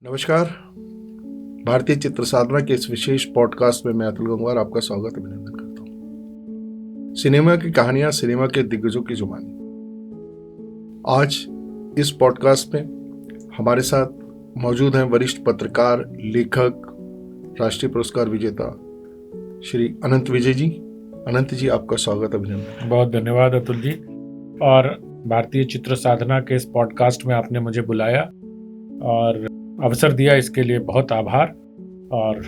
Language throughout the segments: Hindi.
नमस्कार। भारतीय चित्र साधना के इस विशेष पॉडकास्ट में मैं अतुल गंगवार आपका स्वागत अभिनंदन करता हूँ। सिनेमा की कहानियां, सिनेमा के दिग्गजों की जुबानी। आज इस पॉडकास्ट में हमारे साथ मौजूद हैं वरिष्ठ पत्रकार, लेखक, राष्ट्रीय पुरस्कार विजेता श्री अनंत विजय जी। अनंत जी, आपका स्वागत अभिनंदन। बहुत धन्यवाद अतुल जी। और भारतीय चित्र साधना के इस पॉडकास्ट में आपने मुझे बुलाया और अवसर दिया, इसके लिए बहुत आभार और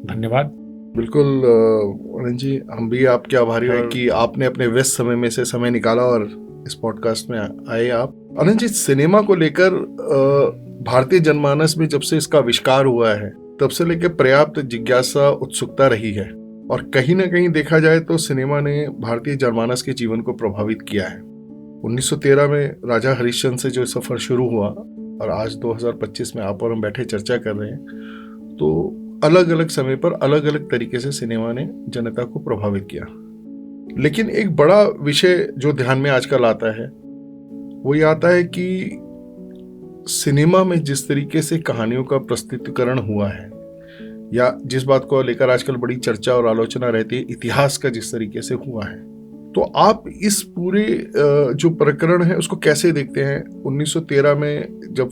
धन्यवाद। बिल्कुल अनंत जी, हम भी आपके आभारी हैं कि आपने अपने व्यस्त समय में से समय निकाला और इस पॉडकास्ट में आए आप। अनंत जी, सिनेमा को लेकर भारतीय जनमानस में जब से इसका आविष्कार हुआ है तब से लेकर पर्याप्त जिज्ञासा, उत्सुकता रही है और कहीं ना कहीं देखा जाए तो सिनेमा ने भारतीय जनमानस के जीवन को प्रभावित किया है। 1913 में राजा हरिश्चंद्र से जो सफर शुरू हुआ और आज 2025 में आप और हम बैठे चर्चा कर रहे हैं, तो अलग अलग समय पर अलग अलग तरीके से सिनेमा ने जनता को प्रभावित किया। लेकिन एक बड़ा विषय जो ध्यान में आजकल आता है वो ये आता है कि सिनेमा में जिस तरीके से कहानियों का प्रस्तुतिकरण हुआ है या जिस बात को लेकर आजकल बड़ी चर्चा और आलोचना रहती है, इतिहास का जिस तरीके से हुआ है, तो आप इस पूरे जो प्रकरण है उसको कैसे देखते हैं? 1913 में जब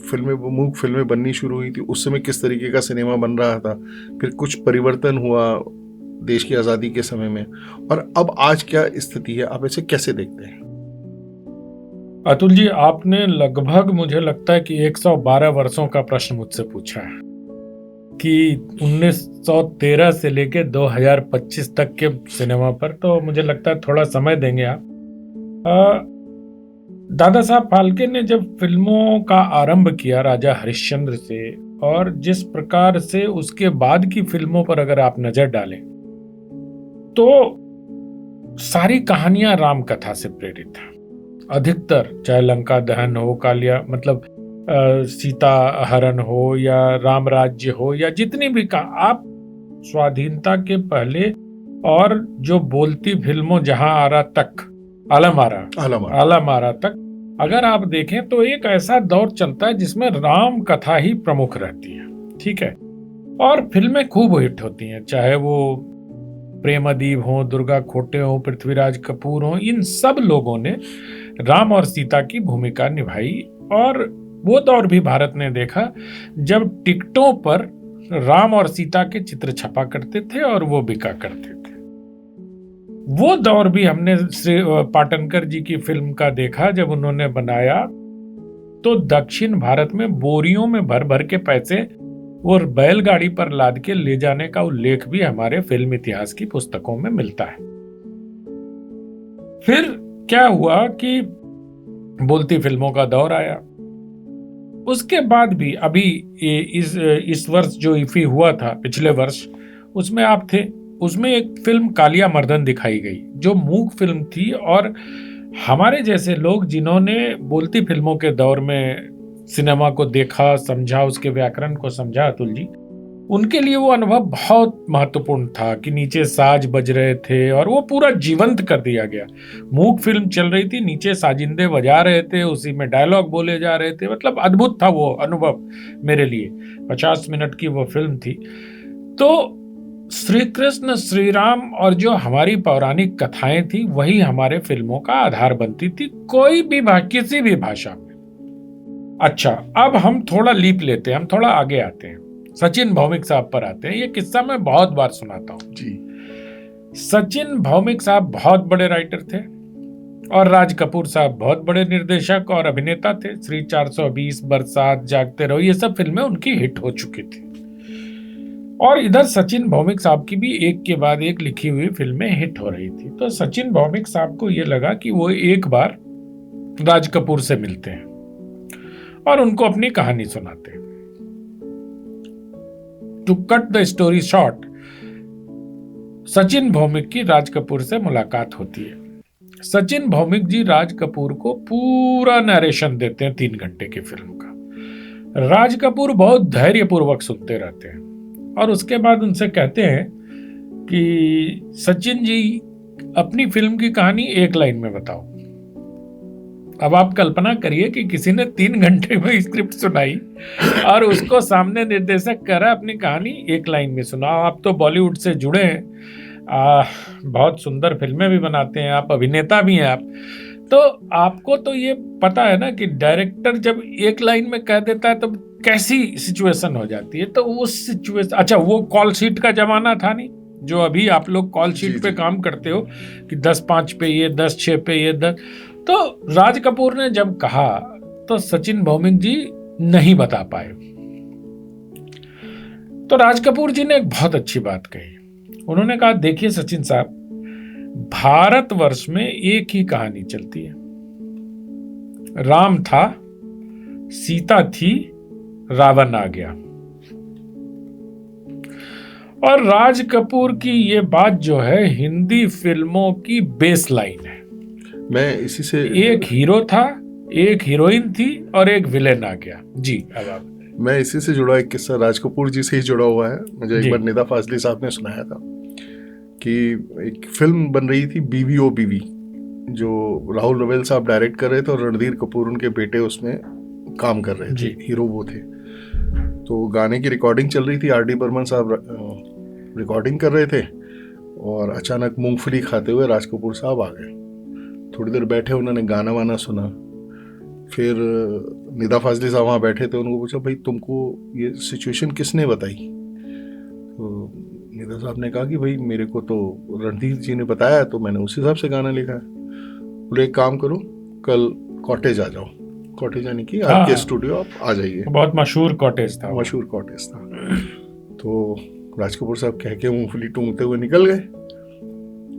मूक फिल्में बननी शुरू हुई थी, उस समय किस तरीके का सिनेमा बन रहा था, फिर कुछ परिवर्तन हुआ देश की आज़ादी के समय में, और अब आज क्या स्थिति है, आप इसे कैसे देखते हैं? अतुल जी, आपने लगभग मुझे लगता है कि 112 वर्षों का प्रश्न मुझसे पूछा है कि 1913 से लेके 2025 तक के सिनेमा पर, तो मुझे लगता है थोड़ा समय देंगे आप। दादा साहब फाल्के ने जब फिल्मों का आरंभ किया राजा हरिश्चंद्र से, और जिस प्रकार से उसके बाद की फिल्मों पर अगर आप नजर डालें तो सारी कहानियां राम कथा से प्रेरित हैं। अधिकतर, चाहे लंका दहन हो, कालिया मतलब सीता हरण हो या राम राज्य हो या जितनी भी आप स्वाधीनता के पहले और जो बोलती फिल्मों जहां आरा तक, आलम आरा तक अगर आप देखें तो एक ऐसा दौर चलता है जिसमें राम कथा ही प्रमुख रहती है। ठीक है, और फिल्में खूब हिट होती हैं, चाहे वो प्रेम अदीब हो, दुर्गा खोटे हो, पृथ्वीराज कपूर हो, इन सब लोगों ने राम और सीता की भूमिका निभाई। और वो दौर भी भारत ने देखा जब टिकटों पर राम और सीता के चित्र छपा करते थे और वो बिका करते थे। वो दौर भी हमने श्री पाटनकर जी की फिल्म का देखा, जब उन्होंने बनाया तो दक्षिण भारत में बोरियों में भर भर के पैसे वो बैलगाड़ी पर लाद के ले जाने का उल्लेख भी हमारे फिल्म इतिहास की पुस्तकों में मिलता है। फिर क्या हुआ कि बोलती फिल्मों का दौर आया। उसके बाद भी अभी इस वर्ष जो इफ़ी हुआ था, पिछले वर्ष, उसमें आप थे, उसमें एक फिल्म कालिया मर्दन दिखाई गई जो मूक फिल्म थी, और हमारे जैसे लोग जिन्होंने बोलती फिल्मों के दौर में सिनेमा को देखा, समझा, उसके व्याकरण को समझा, अतुल जी, उनके लिए वो अनुभव बहुत महत्वपूर्ण था कि नीचे साज बज रहे थे और वो पूरा जीवंत कर दिया गया। मूक फिल्म चल रही थी, नीचे साजिंदे बजा रहे थे, उसी में डायलॉग बोले जा रहे थे, मतलब अद्भुत था वो अनुभव मेरे लिए। 50 मिनट की वो फिल्म थी। तो श्री कृष्ण, श्री राम और जो हमारी पौराणिक कथाएं थी वही हमारे फिल्मों का आधार बनती थी, कोई भी किसी भी भाषा में। अच्छा, अब हम थोड़ा लीप लेते हैं, हम थोड़ा आगे आते हैं, सचिन भौमिक साहब पर आते हैं। ये किस्सा मैं बहुत बार सुनाता हूँ जी। सचिन भौमिक साहब बहुत बड़े राइटर थे और राज कपूर साहब बहुत बड़े निर्देशक और अभिनेता थे। श्री 420, बरसात, जागते रहो, ये सब फिल्में उनकी हिट हो चुकी थी। और इधर सचिन भौमिक साहब की भी एक के बाद एक लिखी हुई फिल्में हिट हो रही थी। तो सचिन भौमिक साहब को ये लगा कि वो एक बार राज कपूर से मिलते हैं और उनको अपनी कहानी सुनाते हैं। To cut the story short, Sachin Bhaumik की राज कपूर से मुलाकात होती है। सचिन भौमिक जी राज कपूर को पूरा नरेशन देते हैं 3 घंटे की फिल्म का। राज कपूर बहुत धैर्यपूर्वक सुनते रहते हैं और उसके बाद उनसे कहते हैं कि सचिन जी, अपनी फिल्म की कहानी 1 लाइन में बताओ। अब आप कल्पना करिए कि किसी ने 3 घंटे में स्क्रिप्ट सुनाई और उसको सामने निर्देशक कह रहा है अपनी कहानी 1 लाइन में सुनाओ। आप तो बॉलीवुड से जुड़े हैं, बहुत सुंदर फिल्में भी बनाते हैं आप, अभिनेता भी हैं आप, तो आपको तो ये पता है ना कि डायरेक्टर जब 1 लाइन में कह देता है तो कैसी सिचुएशन हो जाती है। तो उस सिचुएशन, अच्छा वो कॉल शीट का जमाना था नहीं, जो अभी आप लोग कॉल शीट पे काम करते हो कि 10-5 पे ये, 10-6 पे ये, 10। तो राज कपूर ने जब कहा तो सचिन भौमिक जी नहीं बता पाए। तो राज कपूर जी ने एक बहुत अच्छी बात कही। उन्होंने कहा, देखिए सचिन साहब, भारतवर्ष में एक ही कहानी चलती है, राम था, सीता थी, रावण आ गया। और राज कपूर की ये बात जो है हिंदी फिल्मों की बेस लाइन है। मैं इसी से, एक हीरो था, एक हीरोइन थी और एक विलेन आ गया। जी, अब आप। मैं इसी से जुड़ा एक किस्सा राज कपूर जी से ही जुड़ा हुआ है। मुझे एक बार निदा फाजली साहब ने सुनाया था कि एक फिल्म बन रही थी बीवी ओ बीवी, जो राहुल रवेल साहब डायरेक्ट कर रहे थे और रणधीर कपूर उनके बेटे उसमें काम कर रहे थे, हीरो वो थे। तो गाने की रिकॉर्डिंग चल रही थी, आर.डी. बर्मन साहब रिकॉर्डिंग कर रहे थे और अचानक मूंगफली खाते हुए राज कपूर साहब आ गए। थोड़ी देर बैठे, उन्होंने गाना वाना सुना। फिर निदा फाजली साहब वहाँ बैठे थे, उनको पूछा, भाई तुमको ये सिचुएशन किसने बताई? तो निदा साहब ने कहा कि भाई मेरे को तो रणधीर जी ने बताया, तो मैंने उस हिसाब से गाना लिखा है। बोले एक काम करो, कल कॉटेज आ जाओ। कॉटेज यानी कि आपके स्टूडियो आप आ जाइए। बहुत मशहूर कॉटेज था। मशहूर कॉटेज था। तो राज कपूर साहब कह के मूंगफली टूंगते हुए निकल गए।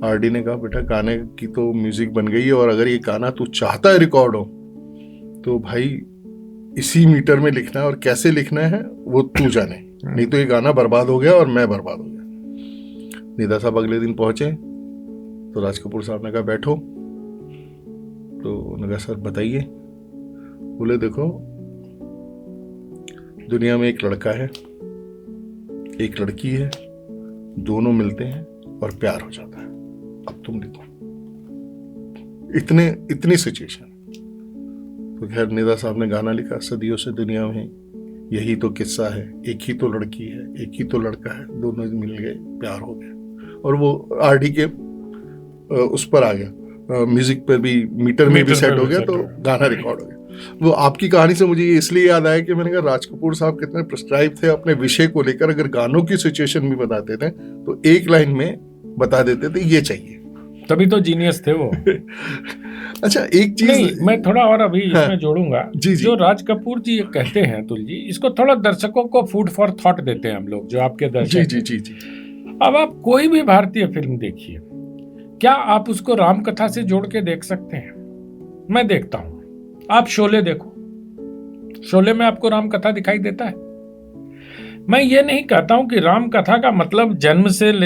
आर.डी. ने कहा, बेटा गाने की तो म्यूजिक बन गई है और अगर ये गाना तू चाहता है रिकॉर्ड हो तो भाई इसी मीटर में लिखना है और कैसे लिखना है वो तू जाने, नहीं तो ये गाना बर्बाद हो गया और मैं बर्बाद हो गया। निदा साहब अगले दिन पहुंचे तो राज कपूर साहब ने कहा बैठो। तो उन्होंने कहा सर बताइए। बोले देखो, दुनिया में एक लड़का है, एक लड़की है, दोनों मिलते हैं और प्यार हो जाता है। अब तुम लिखो। इतनी सिचुएशन। तो खैर निदा साहब ने गाना लिखा, सदियों से दुनिया में यही तो किस्सा है, एक ही तो लड़की है, एक ही तो लड़का है, दोनों मिल गए, प्यार हो गया। और वो आर.डी. के उस पर आ गया, म्यूजिक पर भी, मीटर में भी सेट हो गया, तो गाना रिकॉर्ड हो गया। वो आपकी कहानी से मुझे इसलिए याद आया कि मैंने कहा राज कपूर साहब कितने प्रिस्क्राइब थे अपने विषय को लेकर। अगर गानों की सिचुएशन भी बताते थे तो 1 लाइन में बता देते थे ये चाहिए, तभी तो जीनियस थे वो। अच्छा एक चीज नहीं, मैं थोड़ा और अभी इसमें जोड़ूंगा। जी। जो राज कपूर जी कहते हैं अतुल जी, इसको थोड़ा दर्शकों को फूड फॉर थॉट देते हैं हम लोग, जो आपके दर्शक। जी। अब आप कोई भी भारतीय फिल्म देखिए, क्या आप उसको राम कथा से जोड़ के देख सकते हैं? मैं देखता हूं। आप शोले देखो, शोले में आपको राम कथा दिखाई देता है? मैं ये नहीं कहता हूं कि राम कथा का मतलब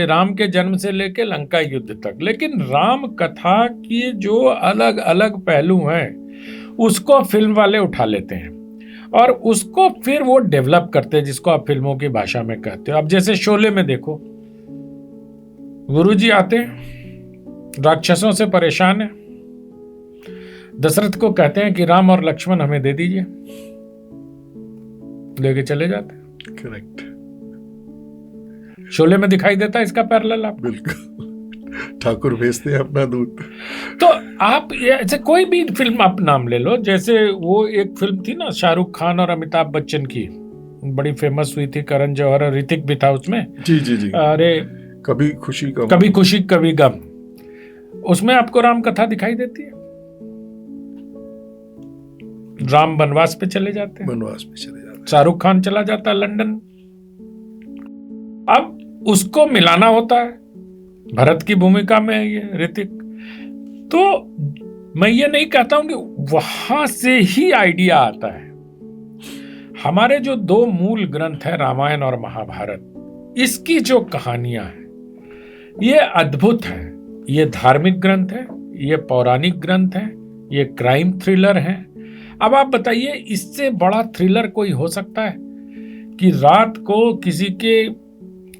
राम के जन्म से लेके लंका युद्ध तक, लेकिन राम कथा की जो अलग अलग पहलू हैं उसको फिल्म वाले उठा लेते हैं और उसको फिर वो डेवलप करते हैं, जिसको आप फिल्मों की भाषा में कहते हो। अब जैसे शोले में देखो, गुरुजी आते हैं, राक्षसों से परेशान है, दशरथ को कहते हैं कि राम और लक्ष्मण हमें दे दीजिए, लेके चले जाते हैं। करेक्ट। शोले में दिखाई देता है इसका पैरेलल आप। बिल्कुल, ठाकुर भेजते हैं अपना दूध। तो आप ऐसे कोई भी फिल्म आप नाम ले लो, जैसे वो एक फिल्म थी ना शाहरुख खान और अमिताभ बच्चन की, बड़ी फेमस हुई थी, करण जौहर और ऋतिक भी था उसमें। जी। अरे कभी खुशी कभी गम, उसमें आपको राम कथा दिखाई देती है। राम वनवास पे चले जाते हैं, शाहरुख खान चला जाता है लंदन। अब उसको मिलाना होता है, भरत की भूमिका में है ये ऋतिक। तो मैं ये नहीं कहता हूं कि वहां से ही आइडिया आता है। हमारे जो 2 मूल ग्रंथ है, रामायण और महाभारत, इसकी जो कहानियां हैं ये अद्भुत है। ये धार्मिक ग्रंथ है, ये पौराणिक ग्रंथ है, ये क्राइम थ्रिलर है। अब आप बताइए, इससे बड़ा थ्रिलर कोई हो सकता है कि रात को किसी के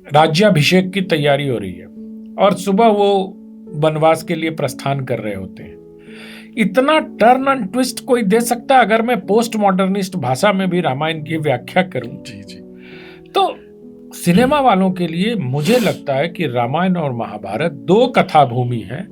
राज्याभिषेक की तैयारी हो रही है और सुबह वो वनवास के लिए प्रस्थान कर रहे होते हैं। इतना टर्न एंड ट्विस्ट कोई दे सकता है अगर मैं पोस्ट मॉडर्निस्ट भाषा में भी रामायण की व्याख्या करूं? जी जी। तो सिनेमा वालों के लिए मुझे लगता है कि रामायण और महाभारत दो कथा भूमि है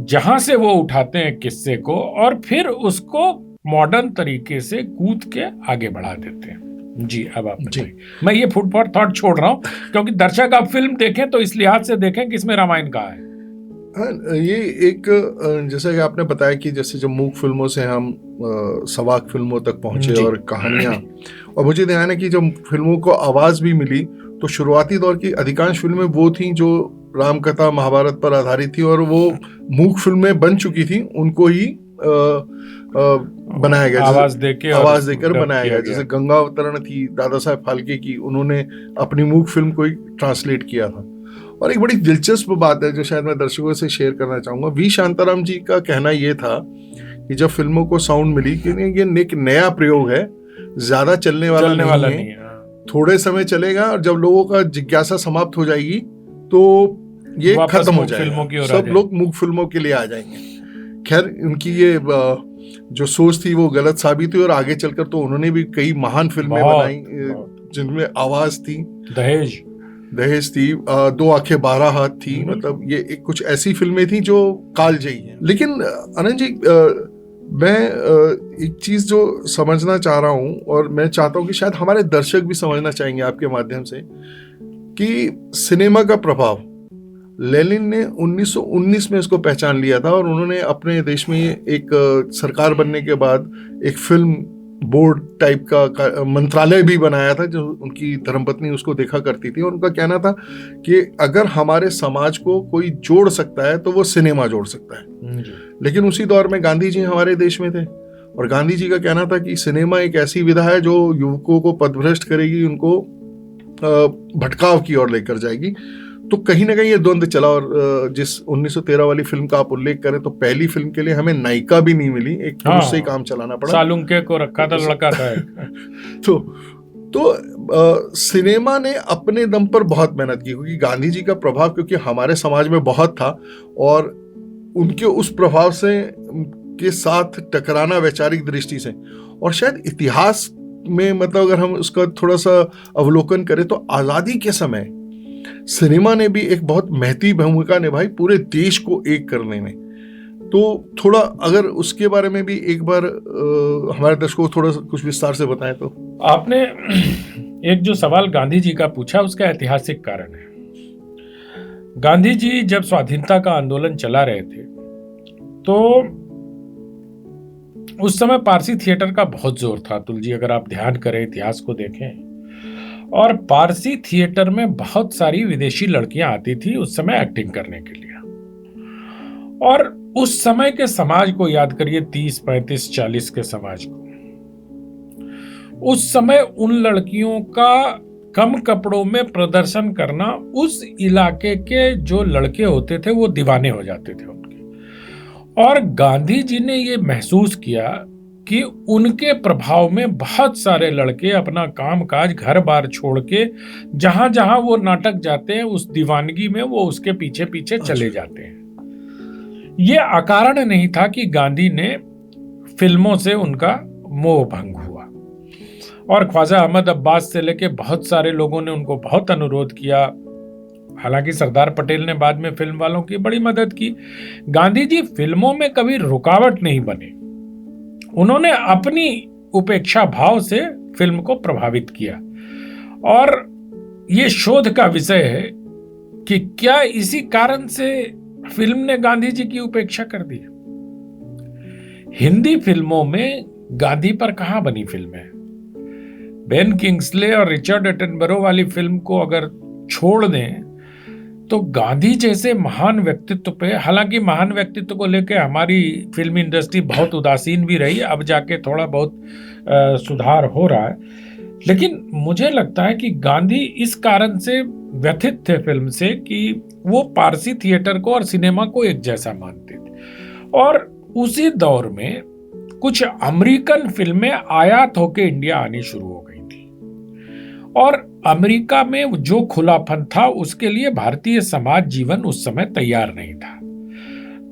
जहां से वो उठाते हैं किस्से को और फिर उसको मॉडर्न तरीके से कूद के आगे बढ़ा देते हैं। जी, अब आप जी। मैं ये फूड फॉर थॉट छोड़ रहा हूं क्योंकि दर्शक आप फिल्म देखें तो इस लिहाज से देखें कि इसमें रामायण कहाँ है। हाँ, ये एक जैसा कि आपने बताया कि जैसे जब मूक फिल्मों से हम सवाक फिल्मों तक पहुंचे और कहानियां, और मुझे ध्यान है कि जब फिल्मों को आवाज भी मिली तो शुरुआती दौर की अधिकांश फिल्में वो थी जो रामकथा महाभारत पर आधारित थी और वो मूक फिल्में बन चुकी थी, उनको ही बनाया गया, आवाज देकर बनाया गया। जैसे गंगा अवतरण थी दादा साहेब फाल्के की, उन्होंने अपनी मूक फिल्म को ही ट्रांसलेट किया था। और एक बड़ी दिलचस्प बात है जो शायद मैं दर्शकों से शेयर करना चाहूंगा, वी शांताराम जी का कहना यह था कि जब फिल्मों को साउंड मिली कि ये एक नया प्रयोग है, ज्यादा चलने वाला नहीं है, थोड़े समय चलेगा और जब लोगों का जिज्ञासा समाप्त हो जाएगी तो ये खत्म हो जाएगा, सब लोग मूक फिल्मों के लिए आ जाएंगे। खैर, उनकी ये जो सोच थी वो गलत साबित हुई और आगे चलकर तो उन्होंने भी कई महान फिल्में बनाई जिनमें आवाज थी, दहेज थी, दो आंखें 12 हाथ थी, मतलब ये कुछ ऐसी फिल्में थी जो कालजयी हैं। लेकिन अनंत जी, मैं एक चीज जो समझना चाह रहा हूं और मैं चाहता हूं कि शायद हमारे दर्शक भी समझना चाहेंगे आपके माध्यम से कि सिनेमा का प्रभाव, लेनिन ने 1919 में इसको पहचान लिया था और उन्होंने अपने देश में एक सरकार बनने के बाद एक फिल्म बोर्ड टाइप का मंत्रालय भी बनाया था जो उनकी धर्मपत्नी उसको देखा करती थी, और उनका कहना था कि अगर हमारे समाज को कोई जोड़ सकता है तो वो सिनेमा जोड़ सकता है। लेकिन उसी दौर में गांधी जी हमारे देश में थे और गांधी जी का कहना था कि सिनेमा एक ऐसी विधा है जो युवकों को पथभ्रष्ट करेगी, उनको भटकाव की ओर लेकर जाएगी। तो कहीं ना कहीं ये द्वंद्व चला और जिस 1913 वाली फिल्म का आप उल्लेख करें तो पहली फिल्म के लिए हमें नायिका भी नहीं मिली, एक पुरुष से ही काम चलाना पड़ा, सालुंके को रखा था, लड़का था। तो सिनेमा ने अपने दम पर बहुत मेहनत की क्योंकि गांधी जी का प्रभाव क्योंकि हमारे समाज में बहुत था और उनके उस प्रभाव से के साथ टकराना वैचारिक दृष्टि से और शायद इतिहास में, मतलब अगर हम उसका थोड़ा सा अवलोकन करें तो आजादी के समय सिनेमा ने भी एक बहुत महती भूमिका निभाई पूरे देश को एक करने में। तो थोड़ा अगर उसके बारे में भी एक बार हमारे दर्शकों को थोड़ा कुछ विस्तार से बताएं। तो आपने एक जो सवाल गांधी जी का पूछा उसका ऐतिहासिक कारण है। गांधी जी जब स्वाधीनता का आंदोलन चला रहे थे तो उस समय पारसी थिएटर का बहुत जोर था। अतुल जी, अगर आप ध्यान करें, इतिहास को देखें, और पारसी थिएटर में बहुत सारी विदेशी लड़कियां आती थी उस समय एक्टिंग करने के लिए। और उस समय के समाज को याद करिए, 30, 35, 40 के समाज को, उस समय उन लड़कियों का कम कपड़ों में प्रदर्शन करना, उस इलाके के जो लड़के होते थे वो दीवाने हो जाते थे उनके। और गांधी जी ने ये महसूस किया कि उनके प्रभाव में बहुत सारे लड़के अपना कामकाज घर बार छोड़ के जहां जहां वो नाटक जाते हैं उस दीवानगी में वो उसके पीछे पीछे चले जाते हैं। ये अकारण नहीं था कि गांधी ने फिल्मों से उनका मोह भंग हुआ और ख्वाजा अहमद अब्बास से लेके बहुत सारे लोगों ने उनको बहुत अनुरोध किया। हालांकि सरदार पटेल ने बाद में फिल्म वालों की बड़ी मदद की। गांधी जी फिल्मों में कभी रुकावट नहीं बने, उन्होंने अपनी उपेक्षा भाव से फिल्म को प्रभावित किया। और ये शोध का विषय है कि क्या इसी कारण से फिल्म ने गांधी जी की उपेक्षा कर दी। हिंदी फिल्मों में गांधी पर कहां बनी फिल्में? बेन किंग्सले और रिचर्ड एटनबरो वाली फिल्म को अगर छोड़ दें तो गांधी जैसे महान व्यक्तित्व पे, हालांकि महान व्यक्तित्व को लेकर हमारी फिल्म इंडस्ट्री बहुत उदासीन भी रही, अब जाके थोड़ा बहुत सुधार हो रहा है, लेकिन मुझे लगता है कि गांधी इस कारण से व्यथित थे फिल्म से कि वो पारसी थिएटर को और सिनेमा को एक जैसा मानते थे। और उसी दौर में कुछ अमेरिकन फिल्में आयात होकर इंडिया आनी शुरू हो गई थी और अमेरिका में जो खुलापन था उसके लिए भारतीय समाज जीवन उस समय तैयार नहीं था।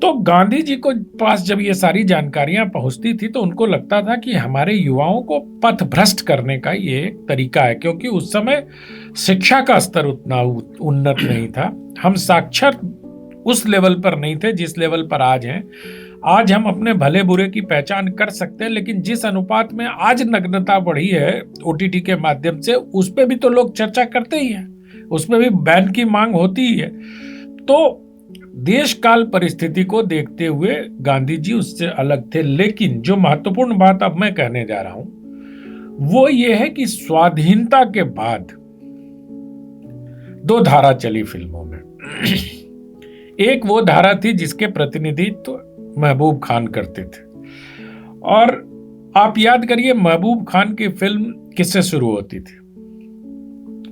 तो गांधी जी को पास जब ये सारी जानकारियां पहुंचती थी तो उनको लगता था कि हमारे युवाओं को पथ भ्रष्ट करने का ये एक तरीका है, क्योंकि उस समय शिक्षा का स्तर उतना उन्नत नहीं था, हम साक्षर उस लेवल पर नहीं थे जिस लेवल पर आज हैं। आज हम अपने भले बुरे की पहचान कर सकते हैं, लेकिन जिस अनुपात में आज नग्नता बढ़ी है ओटीटी के माध्यम से, उस पे भी तो लोग चर्चा करते ही हैं, उसमें भी बैन की मांग होती ही है। तो देश काल परिस्थिति को देखते हुए गांधी जी उससे अलग थे। लेकिन जो महत्वपूर्ण बात अब मैं कहने जा रहा हूं वो ये है कि स्वाधीनता के बाद 2 धारा चली फिल्मों में। एक वो धारा थी जिसके प्रतिनिधित्व महबूब खान करते थे, और आप याद करिए महबूब खान की फिल्म किससे शुरू होती थी?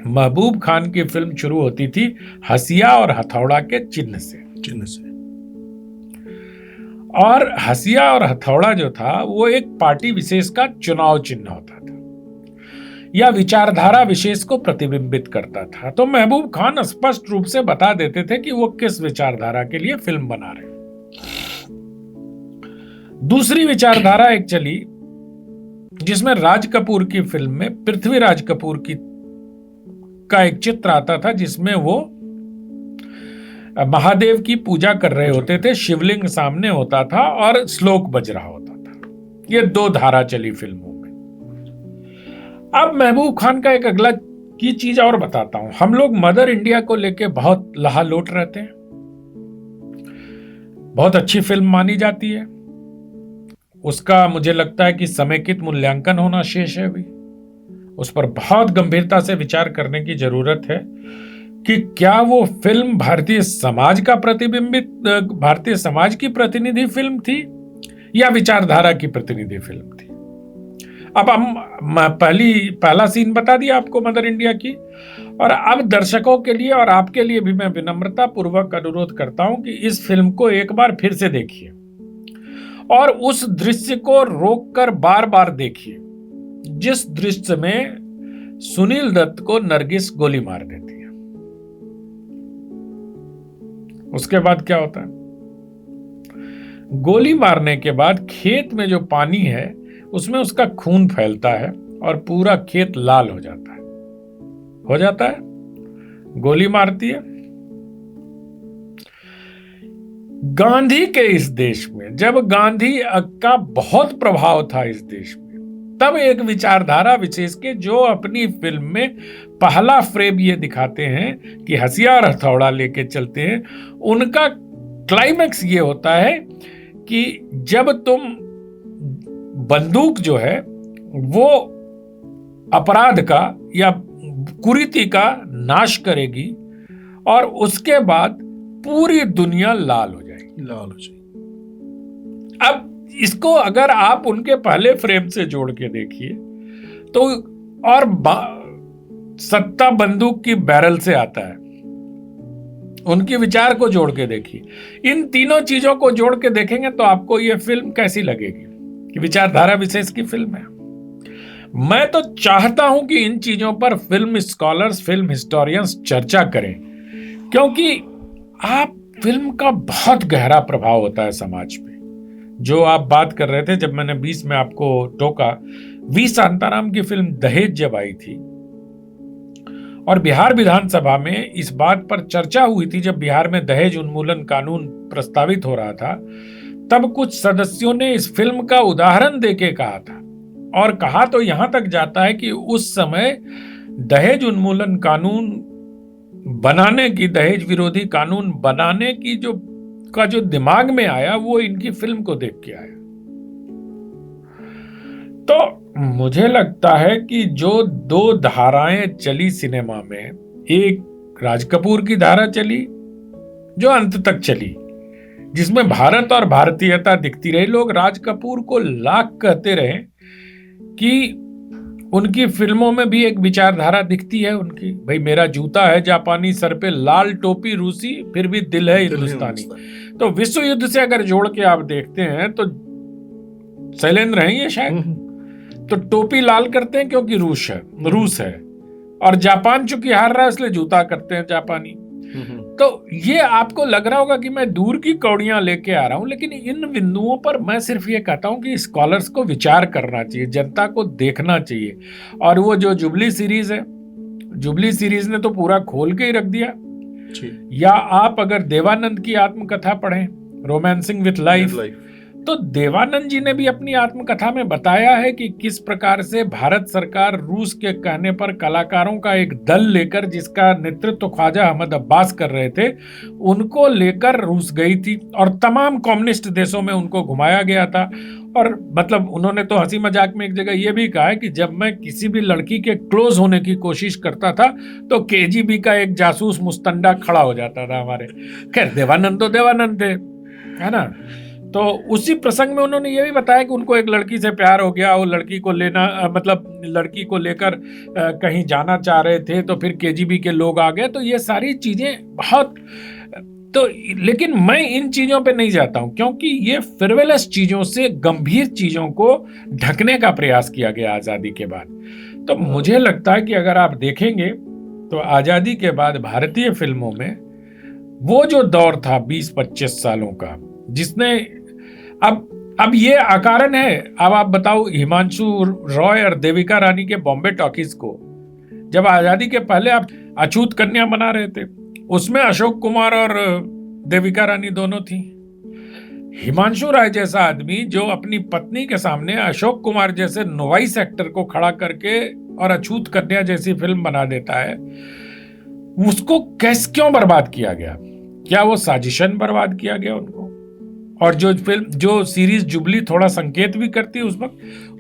महबूब खान की फिल्म शुरू होती थी हसिया और हथौड़ा के चिन्ह से। और हसिया और हथौड़ा जो था वो एक पार्टी विशेष का चुनाव चिन्ह होता था या विचारधारा विशेष को प्रतिबिंबित करता था। तो महबूब खान स्पष्ट रूप से बता देते थे कि वो किस विचारधारा के लिए फिल्म बना रहे हैं। दूसरी विचारधारा एक चली जिसमें राज कपूर की फिल्म में पृथ्वीराज कपूर का एक चित्र आता था जिसमें वो महादेव की पूजा कर रहे होते थे, शिवलिंग सामने होता था और श्लोक बज रहा होता था। ये 2 धारा चली फिल्मों में। अब महबूब खान का एक अगला की चीज और बताता हूं। हम लोग मदर इंडिया को लेके बहुत लहालोट रहते हैं, बहुत अच्छी फिल्म मानी जाती है, उसका मुझे लगता है कि समेकित मूल्यांकन होना शेष है अभी, उस पर बहुत गंभीरता से विचार करने की जरूरत है कि क्या वो फिल्म भारतीय समाज की प्रतिनिधि फिल्म थी या विचारधारा की प्रतिनिधि फिल्म थी। अब हम पहला सीन बता दिया आपको मदर इंडिया की, और अब दर्शकों के लिए और आपके लिए भी मैं विनम्रता पूर्वक अनुरोध करता हूं कि इस फिल्म को एक बार फिर से देखिए और उस दृश्य को रोककर बार बार देखिए जिस दृश्य में सुनील दत्त को नरगिस गोली मार देती है। उसके बाद क्या होता है? गोली मारने के बाद खेत में जो पानी है उसमें उसका खून फैलता है और पूरा खेत लाल हो जाता है। गोली मारती है। गांधी के इस देश में, जब गांधी का बहुत प्रभाव था इस देश में, तब एक विचारधारा विशेष के जो अपनी फिल्म में पहला फ्रेम ये दिखाते हैं कि हसिया और हथौड़ा लेके चलते हैं, उनका क्लाइमेक्स ये होता है कि जब तुम बंदूक जो है वो अपराध का या कुरीति का नाश करेगी और उसके बाद पूरी दुनिया लाल हो जाएगी। अब इसको अगर आप उनके पहले फ्रेम से जोड़ के देखिए तो, और सत्ता बंदूक की बैरल से आता है, उनके विचार को जोड़ के देखिए। इन तीनों चीजों को जोड़ के देखेंगे तो आपको यह फिल्म कैसी लगेगी कि विचारधारा विशेष की फिल्म है। मैं तो चाहता हूं कि इन चीजों पर फिल्म स्कॉलर्स, फिल्म हिस्टोरियंस चर्चा करें, क्योंकि आप फिल्म का बहुत गहरा प्रभाव होता है समाज पे। जो आप बात कर रहे थे, जब मैंने 20 में आपको टोका, वी शांताराम की फिल्म दहेज जब आई थी और बिहार विधानसभा में इस बात पर चर्चा हुई थी, जब बिहार में दहेज उन्मूलन कानून प्रस्तावित हो रहा था, तब कुछ सदस्यों ने इस फिल्म का उदाहरण देके कहा था, और कहा तो यहां तक जाता है कि उस समय दहेज उन्मूलन कानून बनाने की, दहेज विरोधी कानून बनाने की जो दिमाग में आया वो इनकी फिल्म को देख के आया। तो मुझे लगता है कि जो 2 धाराएं चली सिनेमा में, एक राज कपूर की धारा चली जो अंत तक चली, जिसमें भारत और भारतीयता दिखती रही। लोग राज कपूर को लाख कहते रहे कि उनकी फिल्मों में भी एक विचारधारा दिखती है उनकी, भाई मेरा जूता है जापानी, सर पे लाल टोपी रूसी, फिर भी दिल है हिंदुस्तानी। तो विश्व युद्ध से अगर जोड़ के आप देखते हैं तो शैलेंद्र हैं ये शायद, तो टोपी लाल करते हैं क्योंकि रूस है, और जापान चूंकि हार रहा है इसलिए जूता करते हैं जापानी। तो ये आपको लग रहा होगा कि मैं दूर की कौड़ियां लेके आ रहा हूं, लेकिन इन बिंदुओं पर मैं सिर्फ ये कहता हूं कि स्कॉलर्स को विचार करना चाहिए, जनता को देखना चाहिए। और वो जो जुबली सीरीज है, जुबली सीरीज ने तो पूरा खोल के ही रख दिया। या आप अगर देवानंद की आत्मकथा पढ़ें, रोमांसिंग विथ लाइफ, तो देवानंद जी ने भी अपनी आत्मकथा में बताया है कि किस प्रकार से भारत सरकार रूस के कहने पर कलाकारों का एक दल लेकर, जिसका नेतृत्व ख्वाजा अहमद अब्बास कर रहे थे, उनको लेकर रूस गई थी और तमाम कम्युनिस्ट देशों में उनको घुमाया गया था। और मतलब उन्होंने तो हंसी मजाक में एक जगह यह भी कहा है कि जब मैं किसी भी लड़की के क्लोज होने की कोशिश करता था तो केजीबी का एक जासूस मुस्तंडा खड़ा हो जाता था हमारे। खैर, देवानंद तो देवानंद थे, है ना। तो उसी प्रसंग में उन्होंने ये भी बताया कि उनको एक लड़की से प्यार हो गया, वो लड़की को लेना मतलब लड़की को लेकर कहीं जाना चाह रहे थे, तो फिर केजीबी के लोग आ गए। तो ये सारी चीजें बहुत, तो लेकिन मैं इन चीजों पे नहीं जाता हूं, क्योंकि ये फ्रिवलस चीजों से गंभीर चीजों को ढकने का प्रयास किया गया आजादी के बाद। तो मुझे लगता है कि अगर आप देखेंगे तो आजादी के बाद भारतीय फिल्मों में वो जो दौर था 20-25 सालों का, जिसने अब ये अकारण है। अब आप बताओ, हिमांशु रॉय और देविका रानी के बॉम्बे टॉकीज को जब आजादी के पहले आप अछूत कन्या बना रहे थे, उसमें अशोक कुमार और देविका रानी दोनों थी। हिमांशु राय जैसा आदमी जो अपनी पत्नी के सामने अशोक कुमार जैसे नोवाइस एक्टर को खड़ा करके और अछूत कन्या जैसी फिल्म बना देता है, उसको क्यों बर्बाद किया गया? क्या वो साजिशन बर्बाद किया गया उनको? और जो फिल्म, जो सीरीज जुबली थोड़ा संकेत भी करती है,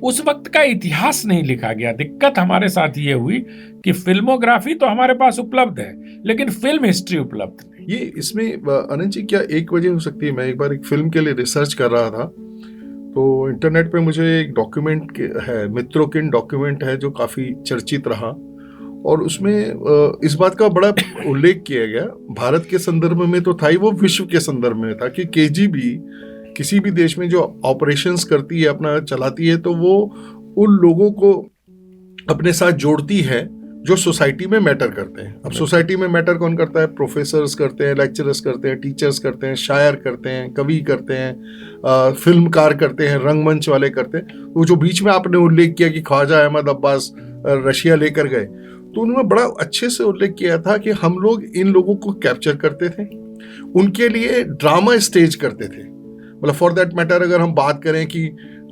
उस वक्त का इतिहास नहीं लिखा गया। दिक्कत हमारे साथ ये हुई कि फिल्मोग्राफी तो हमारे पास उपलब्ध है, लेकिन फिल्म हिस्ट्री उपलब्ध नहीं। ये इसमें अनंत जी क्या एक वजह हो सकती है? मैं एक बार एक फिल्म के लिए रिसर्च कर रहा था, तो इंटरनेट पे मुझे एक डॉक्यूमेंट है, मित्रोकिन डॉक्यूमेंट है, जो काफी चर्चित रहा, और उसमें इस बात का बड़ा उल्लेख किया गया, भारत के संदर्भ में तो था ही, वो विश्व के संदर्भ में था, कि केजीबी किसी भी देश में जो ऑपरेशंस करती है, अपना चलाती है, तो वो उन लोगों को अपने साथ जोड़ती है जो सोसाइटी में मैटर करते हैं। अब सोसाइटी में मैटर कौन करता है? प्रोफेसर्स करते हैं, लेक्चरर्स करते हैं, टीचर्स करते हैं, शायर करते हैं, कवि करते हैं, फिल्मकार करते हैं, रंगमंच वाले करते हैं। वो जो बीच में आपने उल्लेख किया कि ख्वाजा अहमद अब्बास रशिया लेकर गए, तो उन्होंने बड़ा अच्छे से उल्लेख किया था कि हम लोग इन लोगों को कैप्चर करते थे, उनके लिए ड्रामा स्टेज करते थे। मतलब फॉर दैट मैटर, अगर हम बात करें कि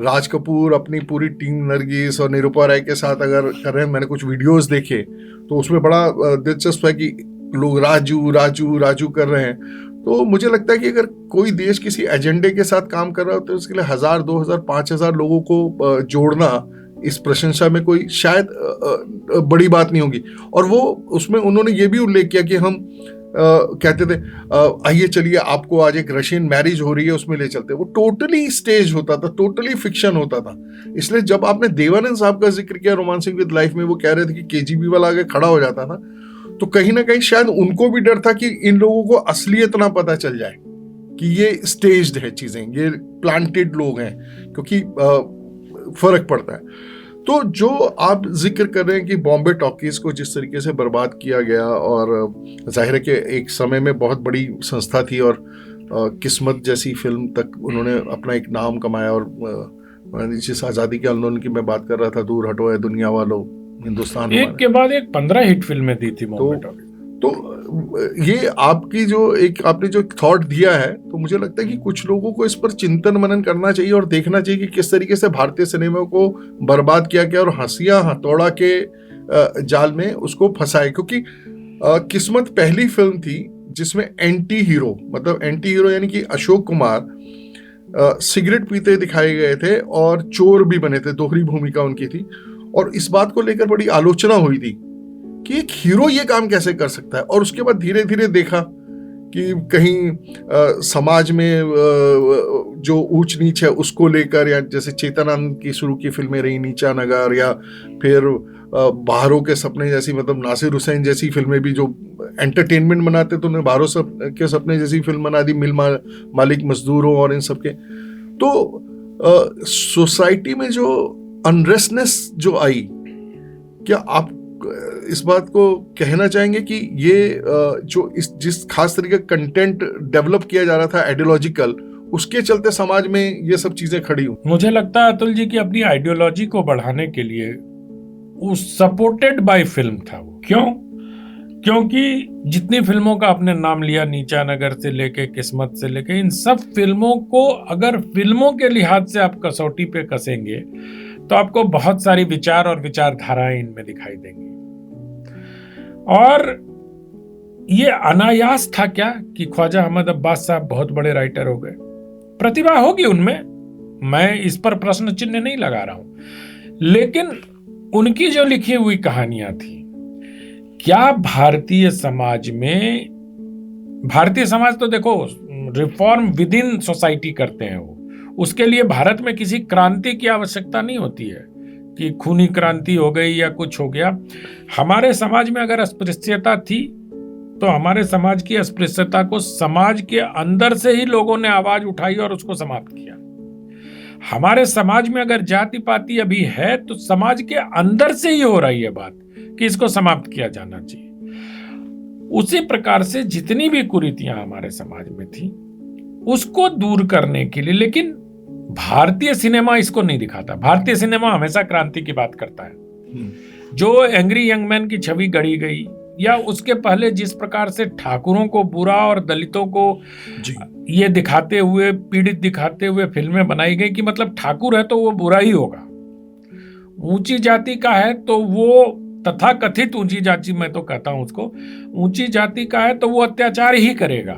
राज कपूर अपनी पूरी टीम, नरगिस और निरूपा राय के साथ अगर कर रहे हैं, मैंने कुछ वीडियोस देखे तो उसमें बड़ा दिलचस्प है कि लोग राजू राजू राजू कर रहे हैं। तो मुझे लगता है कि अगर कोई देश किसी एजेंडे के साथ काम कर रहा हो, तो उसके लिए 1000, 2000, 5000 लोगों को जोड़ना इस प्रशंसा में कोई शायद बड़ी बात नहीं होगी। और वो उसमें उन्होंने ये भी उल्लेख किया कि हम कहते थे आइए चलिए आपको आज एक रशियन मैरिज हो रही है, उसमें ले चलते। वो टोटली स्टेज होता था, टोटली फिक्शन होता था। इसलिए जब आपने देवानंद साहब का जिक्र किया रोमांसिंग विद लाइफ में, वो कह रहे थे कि केजीबी वाला आगे खड़ा हो जाता था, तो कहीं ना कहीं शायद उनको भी डर था कि इन लोगों को असलियत ना पता चल जाए कि ये स्टेज्ड है चीजें, ये प्लांटेड लोग हैं, क्योंकि फर्क पड़ता है। तो जो आप जिक्र कर रहे हैं कि बॉम्बे टॉकीज को जिस तरीके से बर्बाद किया गया, और जाहिर है कि एक समय में बहुत बड़ी संस्था थी, और किस्मत जैसी फिल्म तक उन्होंने अपना एक नाम कमाया। और जिस आज़ादी के आंदोलन की मैं बात कर रहा था, दूर हटो है दुनिया वालों, हिंदुस्तान एक के बाद एक 15 हिट फिल्में दी थी बॉम्बे टॉकीज। तो ये आपकी जो एक आपने जो थॉट दिया है, तो मुझे लगता है कि कुछ लोगों को इस पर चिंतन मनन करना चाहिए और देखना चाहिए कि किस तरीके से भारतीय सिनेमा को बर्बाद किया गया और हंसिया हथौड़ा के जाल में उसको फंसाए। क्योंकि किस्मत पहली फिल्म थी जिसमें एंटी हीरो, मतलब एंटी हीरो यानी कि अशोक कुमार सिगरेट पीते दिखाए गए थे और चोर भी बने थे, दोहरी भूमिका उनकी थी। और इस बात को लेकर बड़ी आलोचना हुई थी कि एक हीरो ये काम कैसे कर सकता है। और उसके बाद धीरे धीरे देखा कि कहीं समाज में जो ऊंच नीच है उसको लेकर, या जैसे चेतनानंद की शुरू की फिल्में रही, नीचा नगर, या फिर बाहरों के सपने जैसी, मतलब नासिर हुसैन जैसी फिल्में भी जो एंटरटेनमेंट बनाते, तो उन्हें बाहरों के सपने जैसी फिल्म बना दी, मिल मालिक मजदूरों और इन सब के। तो सोसाइटी में जो अनरेस्टनेस जो आई, क्या आप इस बात को कहना चाहेंगे कि ये जो जिस खास तरीके का कंटेंट डेवलप किया जा रहा था आइडियोलॉजिकल, उसके चलते समाज में ये सब चीजें खड़ी हुई? मुझे लगता है अतुल जी कि अपनी आइडियोलॉजी को बढ़ाने के लिए वो सपोर्टेड बाय फिल्म था वो। क्यों? क्योंकि जितनी फिल्मों का आपने नाम लिया, नीचा नगर से लेके किस्मत से लेके, इन सब फिल्मों को अगर फिल्मों के लिहाज से आप कसौटी पे कसेंगे तो आपको बहुत सारी विचार और विचारधाराएं इनमें दिखाई देंगी। और ये अनायास था क्या कि ख्वाजा अहमद अब्बास साहब बहुत बड़े राइटर हो गए। प्रतिभा होगी उनमें, मैं इस पर प्रश्न चिन्ह नहीं लगा रहा हूं, लेकिन उनकी जो लिखी हुई कहानियां थी, क्या भारतीय समाज में, भारतीय समाज तो देखो रिफॉर्म विद इन सोसाइटी करते हैं वो, उसके लिए भारत में किसी क्रांति की आवश्यकता नहीं होती है कि खूनी क्रांति हो गई या कुछ हो गया। हमारे समाज में अगर अस्पृश्यता थी तो हमारे समाज की अस्पृश्यता को समाज के अंदर से ही लोगों ने आवाज उठाई और उसको समाप्त किया। हमारे समाज में अगर जाति पाति अभी है तो समाज के अंदर से ही हो रही है बात कि इसको समाप्त किया जाना चाहिए। उसी प्रकार से जितनी भी कुरीतियां हमारे समाज में थी उसको दूर करने के लिए, लेकिन भारतीय सिनेमा इसको नहीं दिखाता। भारतीय सिनेमा हमेशा क्रांति की बात करता है। जो एंग्री यंग मैन की छवि गढ़ी गई, या उसके पहले जिस प्रकार से ठाकुरों को बुरा और दलितों को ये दिखाते हुए, पीड़ित दिखाते हुए फिल्में बनाई गई कि मतलब ठाकुर है तो वो बुरा ही होगा, ऊंची जाति का है तो वो, तथा कथित ऊंची जाति, मैं तो कहता हूं उसको, ऊंची जाति का है तो वो अत्याचार ही करेगा।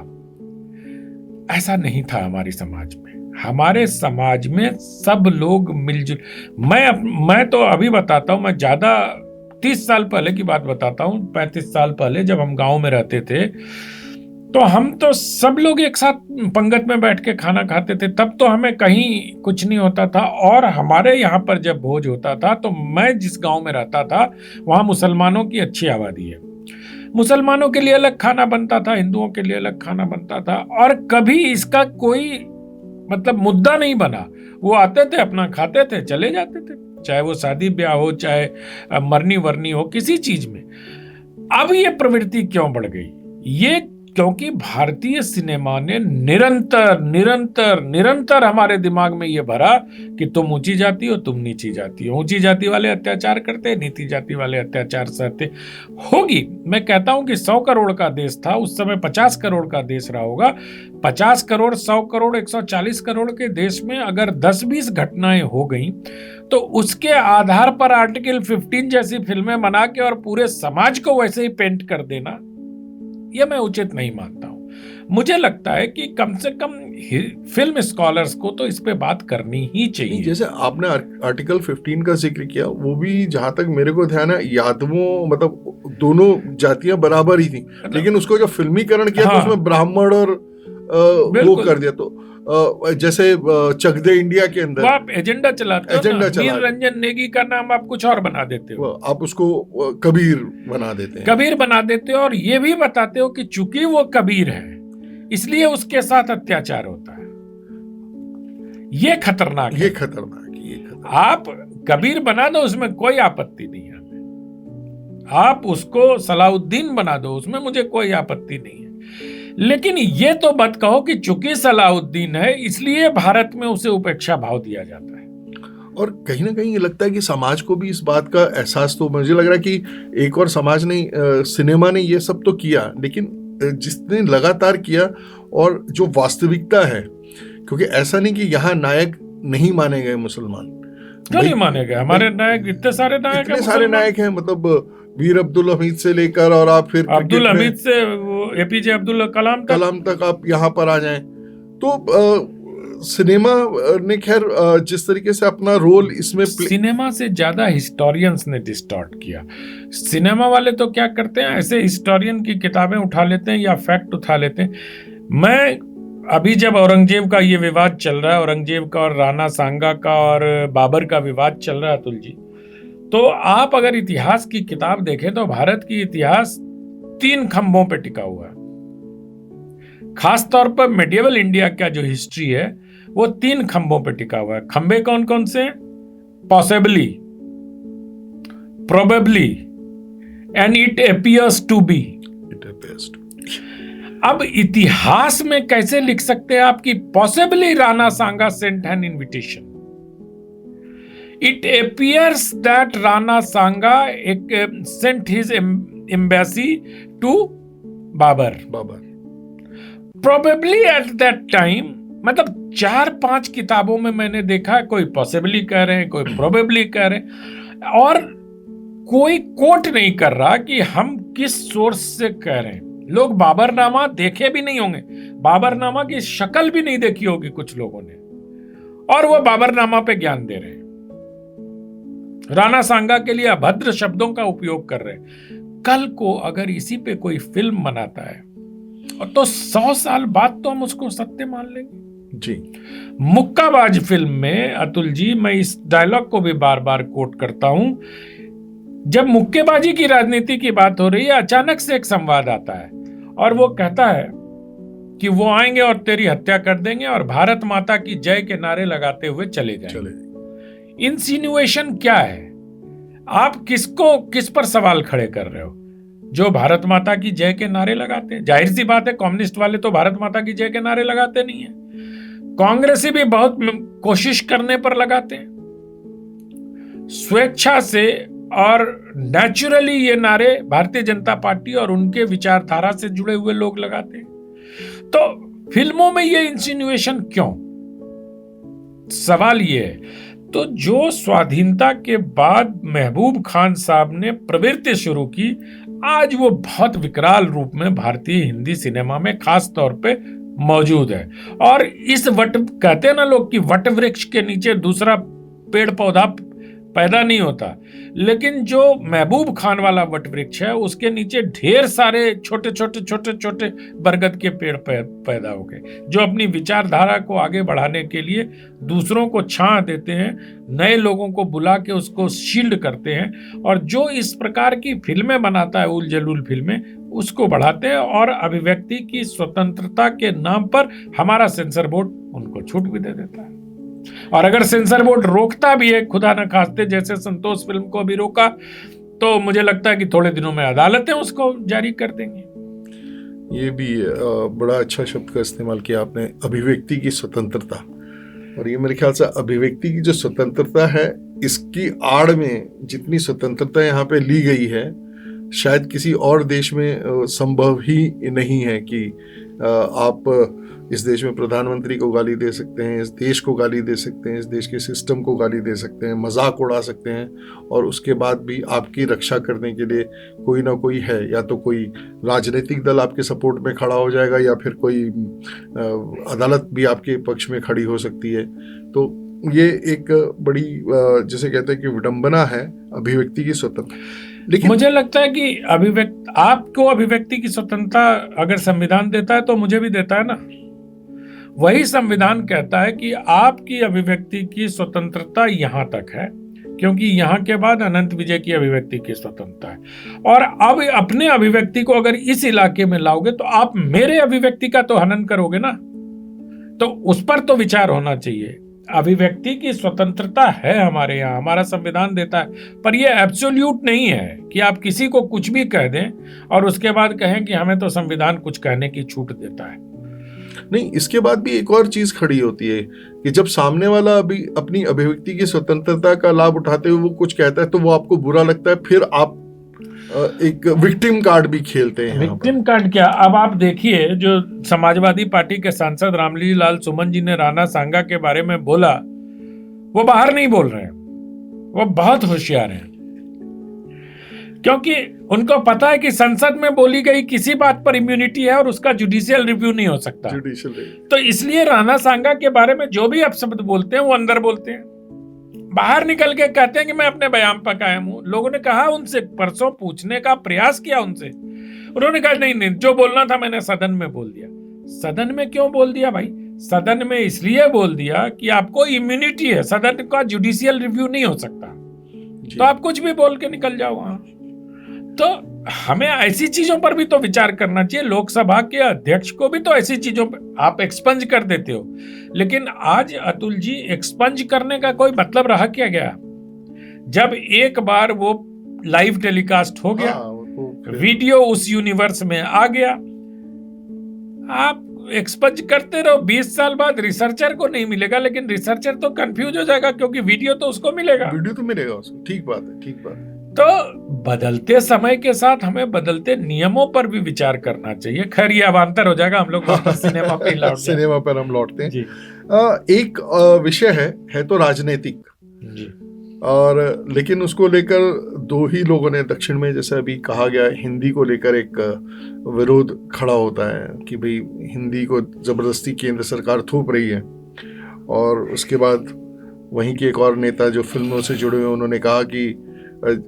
ऐसा नहीं था हमारे समाज में। हमारे समाज में सब लोग मिलजुल, मैं तो अभी बताता हूं, मैं ज्यादा 30 साल पहले की बात बताता हूं, 35 साल पहले जब हम गांव में रहते थे तो हम तो सब लोग एक साथ पंगत में बैठ के खाना खाते थे। तब तो हमें कहीं कुछ नहीं होता था। और हमारे यहाँ पर जब भोज होता था तो मैं जिस गांव में रहता था वहां मुसलमानों की अच्छी आबादी है, मुसलमानों के लिए अलग खाना बनता था, हिंदुओं के लिए अलग खाना बनता था, और कभी इसका कोई मतलब मुद्दा नहीं बना। वो आते थे, अपना खाते थे, चले जाते थे, चाहे वो शादी ब्याह हो, चाहे मरनी वरनी हो, किसी चीज में। अब ये प्रवृत्ति क्यों बढ़ गई? ये क्योंकि भारतीय सिनेमा ने निरंतर निरंतर निरंतर हमारे दिमाग में ये भरा कि तुम ऊंची जाति हो, तुम नीची जाति हो, ऊंची जाति वाले अत्याचार करते, नीची जाति वाले अत्याचार सहते। होगी, मैं कहता हूं कि 100 करोड़ का देश था उस समय, 50 करोड़ का देश रहा होगा। 50 करोड़, 100 करोड़, 140 करोड़ के देश में अगर 10-20 घटनाएं हो गई तो उसके आधार पर आर्टिकल 15 जैसी फिल्में बना के और पूरे समाज को वैसे ही पेंट कर देना, यह मैं उचित नहीं मानता हूं। मुझे लगता है कि कम से कम फिल्म स्कॉलर्स को तो इस पे बात करनी ही चाहिए। जैसे आपने आर्टिकल 15 का जिक्र किया, वो भी जहां तक मेरे को ध्यान है, यादवों मतलब दोनों जातियां बराबर ही थी, लेकिन उसको जब फिल्मीकरण किया तो उसमें ब्राह्मण और वो कर दिया। तो जैसे चक दे इंडिया के अंदर आप एजेंडा चलाते हो, मीर रंजन नेगी का नाम आप कुछ और बना देते हो, आप उसको कबीर बना देते हैं, कबीर बना देते हो, और ये भी बताते हो कि चूंकि वो कबीर है इसलिए उसके साथ अत्याचार होता है। ये खतरनाक है, ये खतरनाक। आप कबीर बना दो, उसमें कोई आपत्ति नहीं है। आप उसको सलाउद्दीन बना दो, उसमें मुझे कोई आपत्ति नहीं है। लेकिन ये तो मत कहो कि चूंकि सलाउद्दीन है इसलिए भारत में उसे उपेक्षा भाव दिया जाता है। और कहीं ना कहीं ये लगता है कि समाज को भी इस बात का एहसास, तो मुझे लग रहा है कि एक और समाज ने, सिनेमा ने ये सब तो किया, लेकिन जिसने लगातार किया और जो वास्तविकता है, क्योंकि ऐसा नहीं कि यहाँ नायक नहीं माने गए मुसलमान, क्यों नहीं माने गए? हमारे नायक, इतने सारे नायक हैं, मतलब वीर अब्दुल हमीद से लेकर और आप फिर अब्दुल हमीद से एपीजे अब्दुल कलाम तक आप यहाँ पर आ जाएं। तो सिनेमा ने खैर जिस तरीके से अपना रोल इसमें, सिनेमा से ज्यादा हिस्टोरियंस ने डिस्टॉर्ट किया। सिनेमा वाले तो क्या करते हैं, ऐसे हिस्टोरियन की किताबें उठा लेते हैं या फैक्ट उठा लेते हैं। मैं अभी जब औरंगजेब का ये विवाद चल रहा है, औरंगजेब का और राणा सांगा का और बाबर का विवाद चल रहा है अतुल जी, तो आप अगर इतिहास की किताब देखें तो भारत की इतिहास 3 खंभों पे टिका हुआ है। खासतौर पर मेडिएवल इंडिया का जो हिस्ट्री है वो 3 खंभों पे टिका हुआ है। खंभे कौन कौन से? Possibly, probably and it appears to be. अब इतिहास में कैसे लिख सकते हैं आप कि possibly Rana Sanga sent an invitation. It appears that Rana Sanga sent his embassy to Babur. Probably at that time, मतलब 4-5 किताबों में मैंने देखा, कोई पॉसिबली कह रहे हैं, कोई प्रोबेबली कह रहे हैं, और कोई कोट नहीं कर रहा कि हम किस सोर्स से कह रहे हैं. लोग बाबरनामा देखे भी नहीं होंगे, बाबरनामा की शक्ल भी नहीं देखी होगी कुछ लोगों ने, और वो बाबरनामा पे ज्ञान दे रहे हैं. राणा सांगा के लिए अभद्र शब्दों का उपयोग कर रहे हैं. कल को अगर इसी पे कोई फिल्म बनाता है और तो 100 साल बाद तो हम उसको सत्य मान लेंगे जी. मुक्काबाज फिल्म में अतुल जी, मैं इस डायलॉग को भी बार बार कोट करता हूं, जब मुक्केबाजी की राजनीति की बात हो रही है, अचानक से एक संवाद आता है और वो कहता है कि वो आएंगे और तेरी हत्या कर देंगे और भारत माता की जय के नारे लगाते हुए चले जाएंगे. इंसिनुएशन क्या है? आप किस पर सवाल खड़े कर रहे हो? जो भारत माता की जय के नारे लगाते हैं. जाहिर सी बात है, कम्युनिस्ट वाले तो भारत माता की जय के नारे लगाते नहीं है. कांग्रेसी भी बहुत कोशिश करने पर लगाते हैं. स्वेच्छा से और नेचुरली ये नारे भारतीय जनता पार्टी और उनके विचारधारा से जुड़े हुए लोग लगाते हैं. तो फिल्मों में ये इंसिनुएशन क्यों? सवाल ये है. तो जो स्वाधीनता के बाद महबूब खान साहब ने प्रवृत्ति शुरू की, आज वो बहुत विकराल रूप में भारतीय हिंदी सिनेमा में खास तौर पे मौजूद है. और इस कहते हैं ना लोग कि वट वृक्ष के नीचे दूसरा पेड़ पौधा पैदा नहीं होता, लेकिन जो महबूब खान वाला वट वृक्ष है, उसके नीचे ढेर सारे छोटे छोटे बरगद के पेड़ पैदा हो गए, जो अपनी विचारधारा को आगे बढ़ाने के लिए दूसरों को छां देते हैं, नए लोगों को बुला के उसको शील्ड करते हैं, और जो इस प्रकार की फिल्में बनाता है, उल जलूल फिल्में, उसको बढ़ाते हैं. और अभिव्यक्ति की स्वतंत्रता के नाम पर हमारा सेंसर बोर्ड उनको छूट भी दे देता है. और अगर सेंसर बोर्ड रोकता भी है, खुदा न खास्ते जैसे संतोष फिल्म को भी रोका, तो मुझे लगता है कि थोड़े दिनों में अदालतें उसको जारी कर देंगी. ये भी बड़ा अच्छा शब्द का इस्तेमाल किया आपने, अभिव्यक्ति की स्वतंत्रता. और ये मेरे ख्याल से अभिव्यक्ति की जो स्वतंत्रता है, इसकी आड़ में जितनी स्वतंत्रता यहाँ पे ली गई है, शायद किसी और देश में संभव ही नहीं है कि आप इस देश में प्रधानमंत्री को गाली दे सकते हैं, इस देश को गाली दे सकते हैं, इस देश के सिस्टम को गाली दे सकते हैं, मजाक उड़ा सकते हैं, और उसके बाद भी आपकी रक्षा करने के लिए कोई ना कोई है. या तो कोई राजनीतिक दल आपके सपोर्ट में खड़ा हो जाएगा, या फिर कोई अदालत भी आपके पक्ष में खड़ी हो सकती है. तो ये एक बड़ी जिसे कहते हैं कि विडंबना है अभिव्यक्ति की स्वतंत्रता. लेकिन मुझे लगता है कि आपको अभिव्यक्ति की स्वतंत्रता अगर संविधान देता है तो मुझे भी देता है ना. वही संविधान कहता है कि आपकी अभिव्यक्ति की स्वतंत्रता यहां तक है, क्योंकि यहां के बाद अनंत विजय की अभिव्यक्ति की स्वतंत्रता है. और अब अपने अभिव्यक्ति को अगर इस इलाके में लाओगे तो आप मेरे अभिव्यक्ति का तो हनन करोगे ना. तो उस पर तो विचार होना चाहिए. अभिव्यक्ति की स्वतंत्रता है हमारे यहाँ, हमारा संविधान देता है, पर यह एब्सोल्यूट नहीं है कि आप किसी को कुछ भी कह दें और उसके बाद कहें कि हमें तो संविधान कुछ कहने की छूट देता है. नहीं, इसके बाद भी एक और चीज खड़ी होती है कि जब सामने वाला अभी अपनी अभिव्यक्ति की स्वतंत्रता का लाभ उठाते हुए वो कुछ कहता है, तो वो आपको बुरा लगता है, फिर आप एक विक्टिम कार्ड भी खेलते हैं. विक्टिम कार्ड क्या? अब आप देखिए, जो समाजवादी पार्टी के सांसद रामली लाल सुमन जी ने राणा सांगा के बारे में बोला, वो बाहर नहीं बोल रहे हैं, वो बहुत होशियार हैं, क्योंकि उनको पता है कि संसद में बोली गई किसी बात पर इम्यूनिटी है और उसका जुडिशियल रिव्यू नहीं हो सकता. तो इसलिए राणा सांगा के बारे में जो भी अपशब्द बोलते हैं वो अंदर बोलते हैं, बाहर निकल के कहते हैं कि मैं अपने बयान पर कायम हूं. लोगों ने कहा उनसे, परसों पूछने का प्रयास किया उनसे, उन्होंने कहा नहीं, जो बोलना था मैंने सदन में बोल दिया. सदन में क्यों बोल दिया भाई? सदन में इसलिए बोल दिया कि आपको इम्यूनिटी है, सदन का जुडिशियल रिव्यू नहीं हो सकता, तो आप कुछ भी बोल के निकल जाओ वहां. तो हमें ऐसी चीजों पर भी तो विचार करना चाहिए. लोकसभा के अध्यक्ष को भी तो ऐसी चीजों पर आप एक्सपंज कर देते हो, लेकिन आज अतुल जी एक्सपंज करने का कोई मतलब रहा क्या गया? जब एक बार वो लाइव टेलीकास्ट हो गया, वीडियो उस यूनिवर्स में आ गया, आप एक्सपंज करते रहो, 20 साल बाद रिसर्चर को नहीं मिलेगा, लेकिन रिसर्चर तो कंफ्यूज हो जाएगा क्योंकि वीडियो तो उसको मिलेगा। वीडियो तो मिलेगा उसको, ठीक बात है, ठीक बात है। तो बदलते समय के साथ हमें बदलते नियमों पर भी विचार करना चाहिए। खैर ये अवान्तर हो जाएगा, हम लोग वापस सिनेमा पे लौट जाएं। सिनेमा पर हम लौटते हैं जी। एक विषय है तो राजनीतिक जी। और लेकिन उसको लेकर दो ही लोगों ने दक्षिण में, जैसे अभी कहा गया, हिंदी को लेकर एक विरोध खड़ा होता है कि भाई हिंदी को जबरदस्ती केंद्र सरकार थोप रही है। और उसके बाद वहीं के एक और नेता जो फिल्मों से जुड़े हुए, उन्होंने कहा कि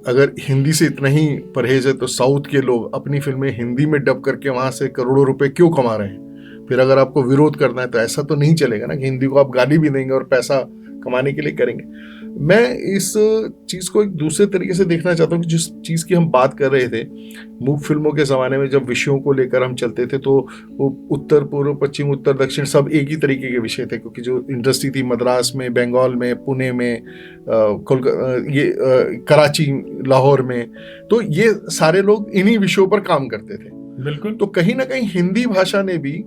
अगर हिंदी से इतना ही परहेज है तो साउथ के लोग अपनी फिल्में हिंदी में डब करके वहाँ से करोड़ों रुपए क्यों कमा रहे हैं। फिर अगर आपको विरोध करना है तो ऐसा तो नहीं चलेगा ना कि हिंदी को आप गाली भी देंगे और पैसा कमाने के लिए करेंगे। मैं इस चीज़ को एक दूसरे तरीके से देखना चाहता हूँ कि जिस चीज़ की हम बात कर रहे थे, मूक फिल्मों के ज़माने में जब विषयों को लेकर हम चलते थे तो वो उत्तर पूर्व पश्चिम उत्तर दक्षिण सब एक ही तरीके के विषय थे, क्योंकि जो इंडस्ट्री थी मद्रास में, बंगाल में, पुणे में, कराची, लाहौर में, तो ये सारे लोग इन्हीं विषयों पर काम करते थे। बिल्कुल। तो कहीं ना कहीं हिंदी भाषा ने भी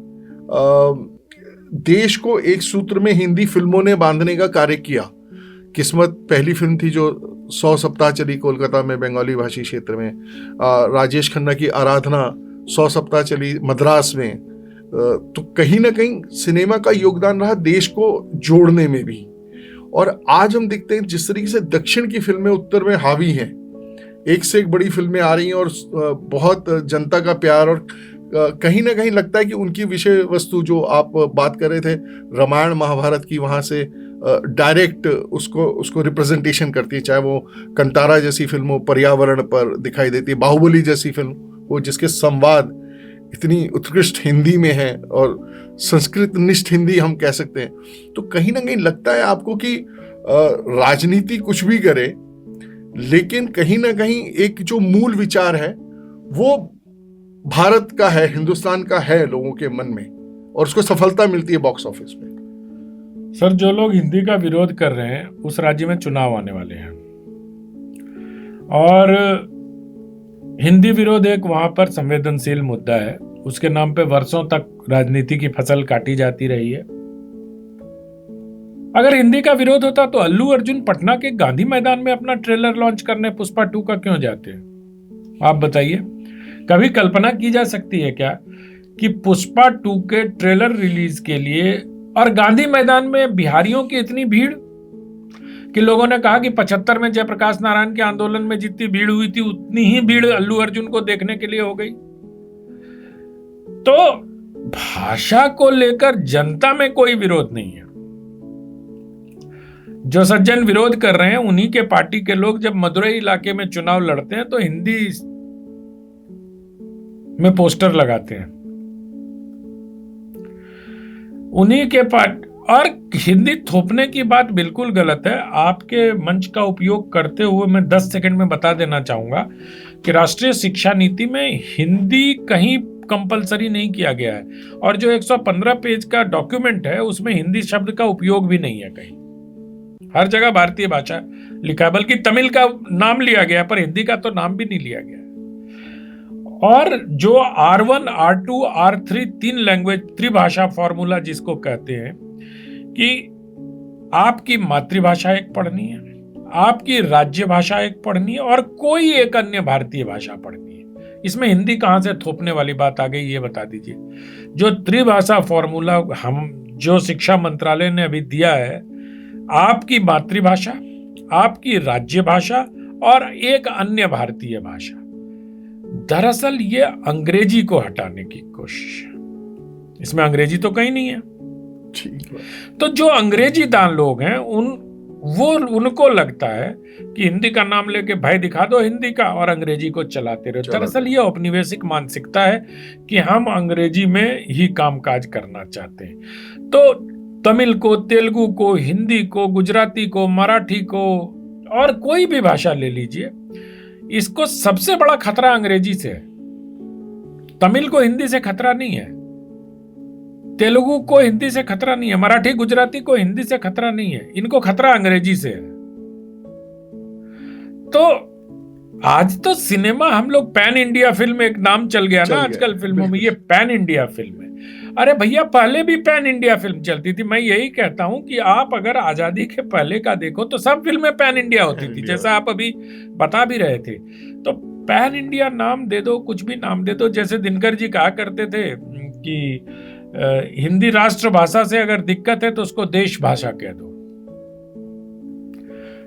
देश को एक सूत्र में हिंदी फिल्मों ने बांधने का कार्य किया। किस्मत पहली फिल्म थी जो 100 सप्ताह चली कोलकाता में, बंगाली भाषी क्षेत्र में। राजेश खन्ना की आराधना 100 सप्ताह चली मद्रास में। तो कहीं ना कहीं सिनेमा का योगदान रहा देश को जोड़ने में भी। और आज हम देखते हैं जिस तरीके से दक्षिण की फिल्में उत्तर में हावी हैं, एक से एक बड़ी फिल्में आ रही हैं और बहुत जनता का प्यार, और कहीं ना कहीं लगता है कि उनकी विषय वस्तु जो आप बात कर रहे थे रामायण महाभारत की, वहाँ से डायरेक्ट उसको रिप्रेजेंटेशन करती है। चाहे वो कंतारा जैसी फिल्म हो, पर्यावरण पर दिखाई देती है, बाहुबली जैसी फिल्म वो जिसके संवाद इतनी उत्कृष्ट हिंदी में है और संस्कृत निष्ठ हिंदी हम कह सकते हैं। तो कहीं ना कहीं लगता है आपको कि राजनीति कुछ भी करे, लेकिन कहीं ना कहीं एक जो मूल विचार है वो भारत का है, हिंदुस्तान का है लोगों के मन में, और उसको सफलता मिलती है बॉक्स ऑफिस में। सर, जो लोग हिंदी का विरोध कर रहे हैं उस राज्य में चुनाव आने वाले हैं, और हिंदी विरोध एक वहां पर संवेदनशील मुद्दा है। उसके नाम पे वर्षों तक राजनीति की फसल काटी जाती रही है। अगर हिंदी का विरोध होता तो अल्लू अर्जुन पटना के गांधी मैदान में अपना ट्रेलर लॉन्च करने पुष्पा 2 का क्यों जाते हैं? आप बताइए। कभी कल्पना की जा सकती है क्या कि पुष्पा 2 के ट्रेलर रिलीज के लिए और गांधी मैदान में बिहारियों की इतनी भीड़ कि लोगों ने कहा कि 75 में जयप्रकाश नारायण के आंदोलन में जितनी भीड़ हुई थी उतनी ही भीड़ अल्लू अर्जुन को देखने के लिए हो गई। तो भाषा को लेकर जनता में कोई विरोध नहीं है। जो सज्जन विरोध कर रहे हैं उन्हीं के पार्टी के लोग जब मदुरई इलाके में चुनाव लड़ते हैं तो हिंदी में पोस्टर लगाते हैं, उन्हीं के पार्टी। और हिंदी थोपने की बात बिल्कुल गलत है। आपके मंच का उपयोग करते हुए मैं 10 सेकंड में बता देना चाहूंगा कि राष्ट्रीय शिक्षा नीति में हिंदी कहीं कंपलसरी नहीं किया गया है, और जो 115 पेज का डॉक्यूमेंट है उसमें हिंदी शब्द का उपयोग भी नहीं है कहीं। हर जगह भारतीय भाषा लिखा है, बल्कि तमिल का नाम लिया गया पर हिंदी का तो नाम भी नहीं लिया गया। और जो R1, R2, R3 3 language त्रिभाषा formula जिसको कहते हैं कि आपकी मातृभाषा एक पढ़नी है, आपकी राज्य भाषा एक पढ़नी है और कोई एक अन्य भारतीय भाषा पढ़नी है। इसमें हिंदी कहां से थोपने वाली बात आ गई, ये बता दीजिए। जो त्रिभाषा फॉर्मूला जो शिक्षा मंत्रालय ने अभी दिया है, आपकी मातृभाषा, आपकी राज्य भाषा और एक अन्य भारतीय भाषा, दरअसल ये अंग्रेजी को हटाने की कोशिश है। इसमें अंग्रेजी तो कहीं नहीं है। तो जो अंग्रेजी दान लोग हैं उनको लगता है कि हिंदी का नाम लेके भय दिखा दो हिंदी का और अंग्रेजी को चलाते रहो। दरअसल ये औपनिवेशिक मानसिकता है कि हम अंग्रेजी में ही कामकाज करना चाहते हैं। तो तमिल को, तेलुगु को, हिंदी को, गुजराती को, मराठी को और कोई भी भाषा ले लीजिए, इसको सबसे बड़ा खतरा अंग्रेजी से है। तमिल को हिंदी से खतरा नहीं है, तेलुगु को हिंदी से खतरा नहीं है, मराठी गुजराती को हिंदी से खतरा नहीं है, इनको खतरा अंग्रेजी से है। तो आज तो सिनेमा हम लोग पैन इंडिया फिल्म एक नाम चल गया ना आजकल फिल्मों में, ये पैन इंडिया फिल्म है। अरे भैया पहले भी पैन इंडिया फिल्म चलती थी। मैं यही कहता हूं कि आप अगर आजादी के पहले का देखो तो सब फिल्में पैन इंडिया होती थी, जैसा आप अभी बता भी रहे थे। तो पैन इंडिया नाम दे दो, कुछ भी नाम दे दो। जैसे दिनकर जी कहा करते थे कि हिंदी राष्ट्र भाषा से अगर दिक्कत है तो उसको देश भाषा कह दो,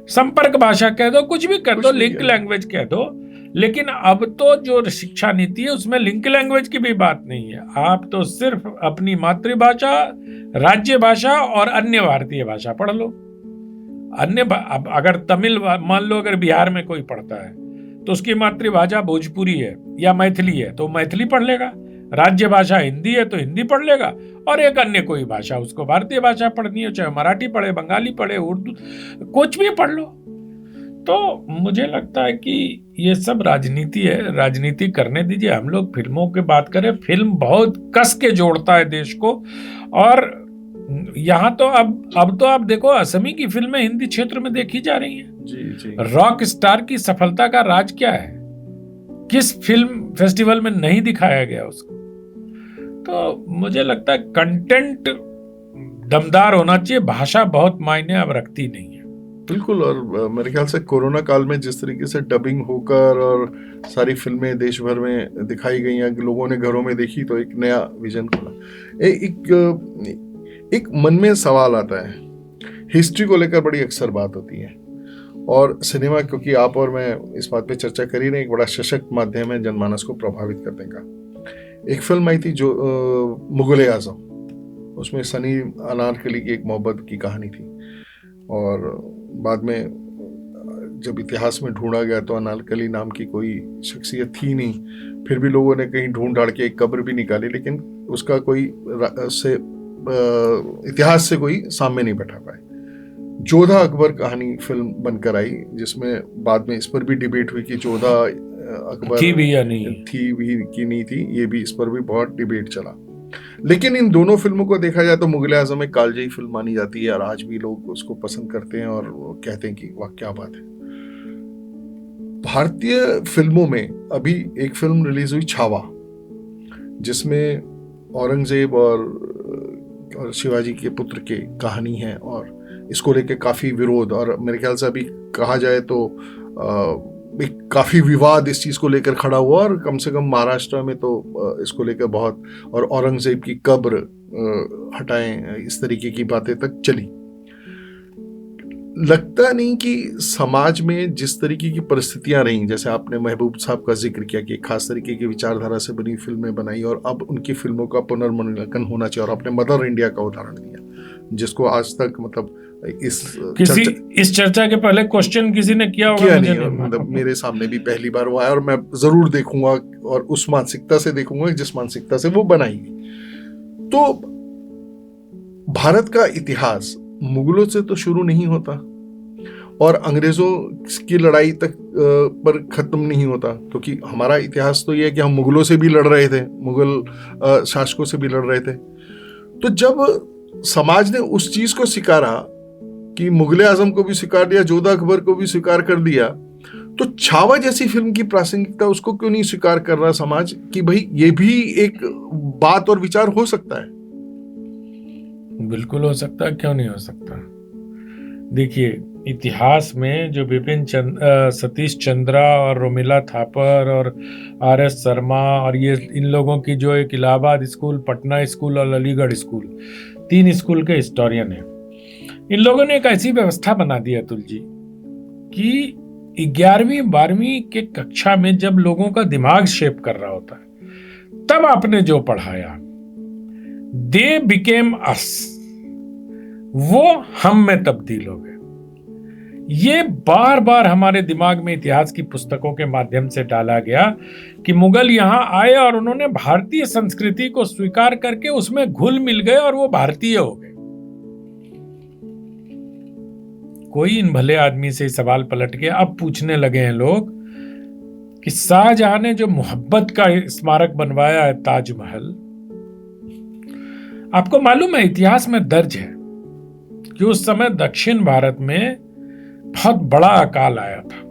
संपर्क भाषा कह दो, कुछ भी कर दो, लिंक लैंग्वेज कह दो। लेकिन अब तो जो शिक्षा नीति है उसमें लिंक लैंग्वेज की भी बात नहीं है। आप तो सिर्फ अपनी मातृभाषा, राज्य भाषा और अन्य भारतीय भाषा पढ़ लो। अब अगर तमिल मान लो, अगर बिहार में कोई पढ़ता है तो उसकी मातृभाषा भोजपुरी है या मैथिली है तो मैथिली पढ़ लेगा, राज्य भाषा हिंदी है तो हिंदी पढ़ लेगा, और एक अन्य कोई भाषा उसको भारतीय भाषा पढ़नी हो, चाहे मराठी पढ़े, बंगाली पढ़े, उर्दू, कुछ भी पढ़ लो। तो मुझे लगता है कि ये सब राजनीति है, राजनीति करने दीजिए। हम लोग फिल्मों की बात करें, फिल्म बहुत कस के जोड़ता है देश को। और यहाँ तो अब तो आप देखो असमी की फिल्में हिंदी क्षेत्र में देखी जा रही हैं। जी। रॉक स्टार की सफलता का राज क्या है? किस फिल्म फेस्टिवल में नहीं दिखाया गया उसको? तो मुझे लगता है कंटेंट दमदार होना चाहिए, भाषा बहुत मायने अब रखती नहीं है। बिल्कुल। और मेरे ख्याल से कोरोना काल में जिस तरीके से डबिंग होकर और सारी फिल्में देश भर में दिखाई गई हैं, लोगों ने घरों में देखी, तो एक नया विजन खुला। एक मन में सवाल आता है, हिस्ट्री को लेकर बड़ी अक्सर बात होती है, और सिनेमा, क्योंकि आप और मैं इस बात पे चर्चा कर ही रहे, एक बड़ा सशक्त माध्यम है जनमानस को प्रभावित करने का। एक फिल्म आई थी जो मुगल-ए-आज़म, उसमें सनी अनारकली की एक मोहब्बत की कहानी थी, और बाद में जब इतिहास में ढूंढा गया तो अनारकली नाम की कोई शख्सियत थी नहीं। फिर भी लोगों ने कहीं ढूंढ ढाड़ के एक कब्र भी निकाली, लेकिन उसका कोई इतिहास से कोई सामने नहीं बैठा पाए। जोधा अकबर कहानी फिल्म बनकर आई, जिसमें बाद में इस पर भी डिबेट हुई कि जोधा अकबर थी भी या नहीं थी भी कि नहीं थी, ये भी, इस पर भी बहुत डिबेट चला। लेकिन इन दोनों फिल्मों को देखा जाए तो मुगल-ए-आज़म एक कालजयी फिल्म मानी जाती है, और आज भी लोग उसको पसंद करते हैं और कहते हैं कि वाह क्या बात है। भारतीय फिल्मों में अभी एक फिल्म रिलीज हुई, छावा, जिसमें औरंगजेब और शिवाजी के पुत्र के कहानी है, और इसको लेके काफ़ी विरोध, और मेरे ख्याल से अभी कहा जाए तो एक काफ़ी विवाद इस चीज़ को लेकर खड़ा हुआ, और कम से कम महाराष्ट्र में तो इसको लेकर बहुत, और औरंगजेब की कब्र हटाएं, इस तरीके की बातें तक चली। लगता नहीं कि समाज में जिस तरीके की परिस्थितियां रहीं, जैसे आपने महबूब साहब का जिक्र किया कि खास तरीके की विचारधारा से बनी फिल्में बनाई, और अब उनकी फिल्मों का पुनर्मूल्यांकन होना चाहिए, और आपने मदर इंडिया का उदाहरण दिया, जिसको आज तक मतलब इस चर्चा के पहले क्वेश्चन किसी ने किया होगा? मुझे नहीं, मतलब मेरे सामने भी पहली बार वो आया, और मैं जरूर देखूंगा, और उस मानसिकता से देखूंगा जिस मानसिकता से वो बनाई गई। तो भारत का इतिहास मुगलों से तो शुरू नहीं होता, और अंग्रेजों की लड़ाई तक पर खत्म नहीं होता, क्योंकि हमारा इतिहास तो ये है कि हम मुगलों से भी लड़ रहे थे, मुगल शासकों से भी लड़ रहे थे। तो जब समाज ने उस चीज को स्वीकारा कि मुगल-ए-आज़म को भी स्वीकार दिया, जोधा अकबर को भी स्वीकार कर दिया, तो छावा जैसी फिल्म की प्रासंगिकता उसको क्यों नहीं स्वीकार कर रहा समाज, कि भाई ये भी एक बात और विचार हो सकता है? बिल्कुल हो सकता है, क्यों नहीं हो सकता। देखिए, इतिहास में जो सतीश चंद्रा और रोमिला थापर और आर.एस. शर्मा और ये इन लोगों की जो एक इलाहाबाद स्कूल, पटना स्कूल और अलीगढ़ स्कूल, 3 स्कूल के हिस्टोरियन हैं। इन लोगों ने एक ऐसी व्यवस्था बना दी अतुल जी कि 11वीं 12वीं के कक्षा में जब लोगों का दिमाग शेप कर रहा होता है, तब आपने जो पढ़ाया, दे बिकेम अस, वो हम में तब्दील हो गए। ये बार बार हमारे दिमाग में इतिहास की पुस्तकों के माध्यम से डाला गया कि मुगल यहां आए और उन्होंने भारतीय संस्कृति को स्वीकार करके उसमें घुल मिल गए और वो भारतीय हो गए। कोई इन भले आदमी से सवाल पलट के अब पूछने लगे हैं लोग कि शाहजहां ने जो मोहब्बत का स्मारक बनवाया है, ताजमहल, आपको मालूम है इतिहास में दर्ज है कि उस समय दक्षिण भारत में बहुत बड़ा अकाल आया था,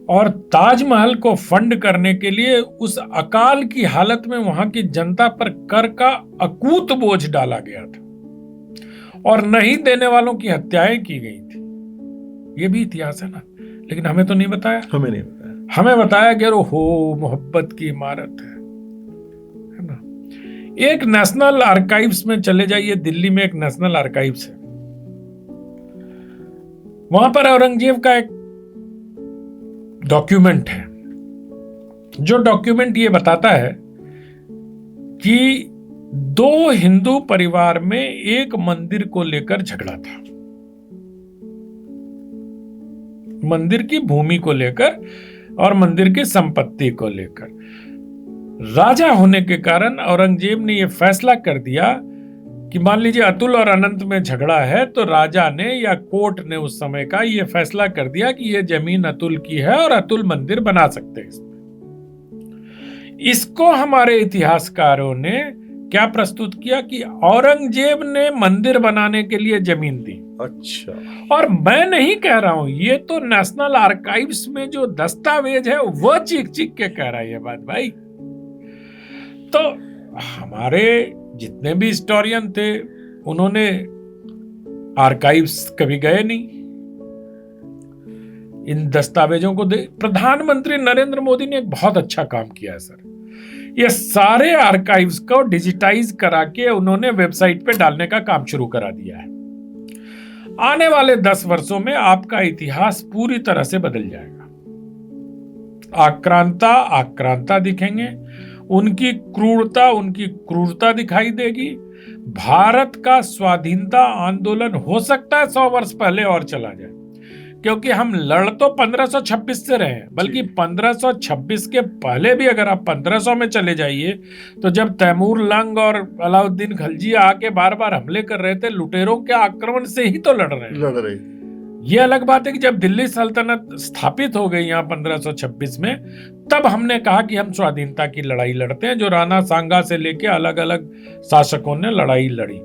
और ताजमहल को फंड करने के लिए उस अकाल की हालत में वहां की जनता पर कर का अकूत बोझ डाला गया था और नहीं देने वालों की हत्याएं की गई थी। ये भी इतिहास है ना, लेकिन हमें तो नहीं बताया। हमें नहीं बताया। हमें बताया कि हो मोहब्बत की इमारत है ना। एक नेशनल आर्काइव्स में चले जाइए, दिल्ली में एक नेशनल आर्काइव्स है, वहां पर औरंगजेब का एक डॉक्यूमेंट है। जो डॉक्यूमेंट ये बताता है कि दो हिंदू परिवार में एक मंदिर को लेकर झगड़ा था, मंदिर की भूमि को लेकर और मंदिर की संपत्ति को लेकर। राजा होने के कारण औरंगजेब ने यह फैसला कर दिया कि मान लीजिए अतुल और अनंत में झगड़ा है, तो राजा ने या कोर्ट ने उस समय का यह फैसला कर दिया कि यह जमीन अतुल की है और अतुल मंदिर बना सकते हैं इसमें। इसको हमारे इतिहासकारों ने क्या प्रस्तुत किया कि औरंगजेब ने मंदिर बनाने के लिए जमीन दी। अच्छा। और मैं नहीं कह रहा हूं, ये तो नेशनल आर्काइव्स में जो दस्तावेज है वो चीख चीख के कह रहा है ये बात भाई। तो हमारे जितने भी हिस्टोरियन थे उन्होंने आर्काइव्स कभी गए नहीं, इन दस्तावेजों को प्रधानमंत्री नरेंद्र मोदी ने एक बहुत अच्छा काम किया है सर। ये सारे आर्काइव्स को डिजिटाइज करा के उन्होंने वेबसाइट पे डालने का काम शुरू करा दिया है। आने वाले 10 वर्षों में आपका इतिहास पूरी तरह से बदल जाएगा। आक्रांता दिखेंगे, उनकी क्रूरता दिखाई देगी। भारत का स्वाधीनता आंदोलन हो सकता है 100 वर्ष पहले और चला जाए, क्योंकि हम लड़ तो 1526 से रहे हैं, बल्कि 1526 के पहले भी अगर आप 1500 में चले जाइए तो जब तैमूर लंग और अलाउद्दीन खलजी आके बार बार हमले कर रहे थे, लुटेरों के आक्रमण से ही तो लड़ रहे। ये अलग बात है कि जब दिल्ली सल्तनत स्थापित हो गई यहाँ 1526 में, तब हमने कहा कि हम स्वाधीनता की लड़ाई लड़ते हैं, जो राणा सांगा से लेके अलग अलग शासकों ने लड़ाई लड़ी।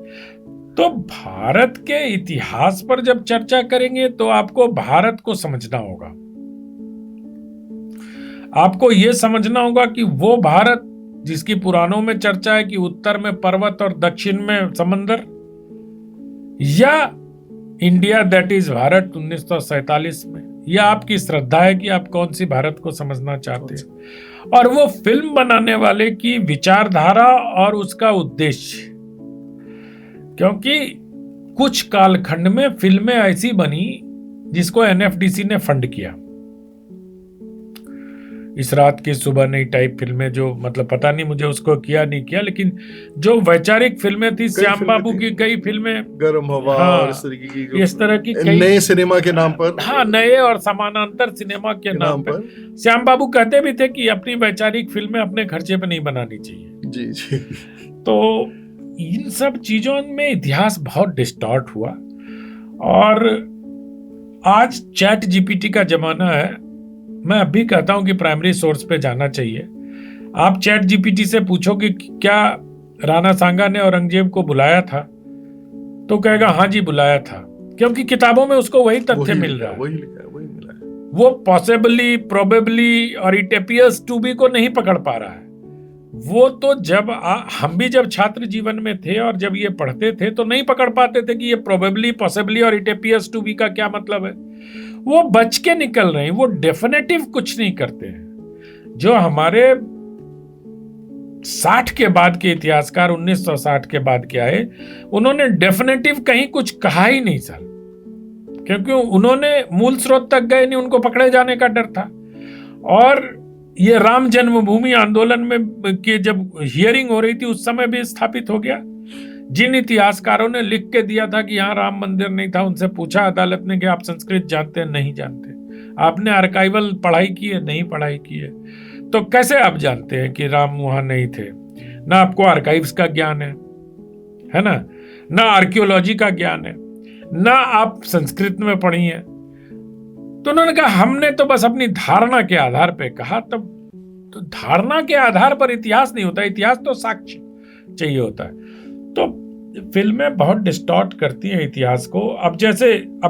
तो भारत के इतिहास पर जब चर्चा करेंगे तो आपको भारत को समझना होगा। आपको यह समझना होगा कि वो भारत जिसकी पुराणों में चर्चा है कि उत्तर में पर्वत और दक्षिण में समंदर, या इंडिया दैट इज भारत 1947 में, यह आपकी श्रद्धा है कि आप कौन सी भारत को समझना चाहते हैं, और वो फिल्म बनाने वाले की विचारधारा और उसका उद्देश्य। क्योंकि कुछ कालखंड में फिल्में ऐसी बनी जिसको एनएफडीसी ने फंड किया। इस रात की सुबह नई टाइप फिल्में, जो मतलब पता नहीं मुझे उसको किया नहीं किया, लेकिन जो वैचारिक फिल्में थी, श्याम बाबू की कई फिल्में, गर्म हवा, हाँ, और इस तरह की कई नए सिनेमा के नाम पर, हाँ, नए और समानांतर सिनेमा के नाम पर श्याम बाबू कहते भी थे कि अपनी वैचारिक फिल्में अपने खर्चे पे नहीं बनानी चाहिए। जी। तो इन सब चीजों में इतिहास बहुत डिस्टॉर्ट हुआ। और आज चैट जीपीटी का जमाना है। मैं अभी कहता हूं कि प्राइमरी सोर्स पे जाना चाहिए। आप चैट जीपीटी से पूछो कि क्या राणा सांगा ने औरंगजेब को बुलाया था, तो कहेगा हाँ जी बुलाया था, क्योंकि किताबों में उसको वही तथ्य मिल रहा है, वही मिला है। वो पॉसिबली, प्रोबेबली और इट अपीयर्स टू बी को नहीं पकड़ पा रहा है। वो तो जब हम भी जब छात्र जीवन में थे और जब ये पढ़ते थे तो नहीं पकड़ पाते थे कि ये प्रोबेबली, पॉसिबली और इट अपीयर्स टू बी का क्या मतलब है। वो बच के निकल रहे हैं, वो डेफिनेटिव कुछ नहीं करते हैं। जो हमारे 60 के बाद के इतिहासकार 1960 के बाद के आए, उन्होंने डेफिनेटिव कहीं कुछ कहा ही नहीं सर, क्योंकि उन्होंने मूल स्रोत तक गए नहीं, उनको पकड़े जाने का डर था। और ये राम जन्मभूमि आंदोलन में के जब हियरिंग हो रही थी उस समय भी स्थापित हो गया। जिन इतिहासकारों ने लिख के दिया था कि यहाँ राम मंदिर नहीं था, उनसे पूछा अदालत ने कि आप संस्कृत जानते हैं? नहीं जानते। आपने आर्काइवल पढ़ाई की है? नहीं पढ़ाई की है। तो कैसे आप जानते हैं कि राम वहां नहीं थे? ना आपको आर्काइव्स का ज्ञान है ना आर्कियोलॉजी का ज्ञान है, ना आप संस्कृत में पढ़ी है। तो उन्होंने कहा हमने तो बस अपनी धारणा के आधार पे कहा। तब तो धारणा के आधार पर इतिहास नहीं होता, इतिहास तो साक्ष्य चाहिए होता है। तो फिल्में बहुत डिस्टॉर्ट करती हैं इतिहास को। अब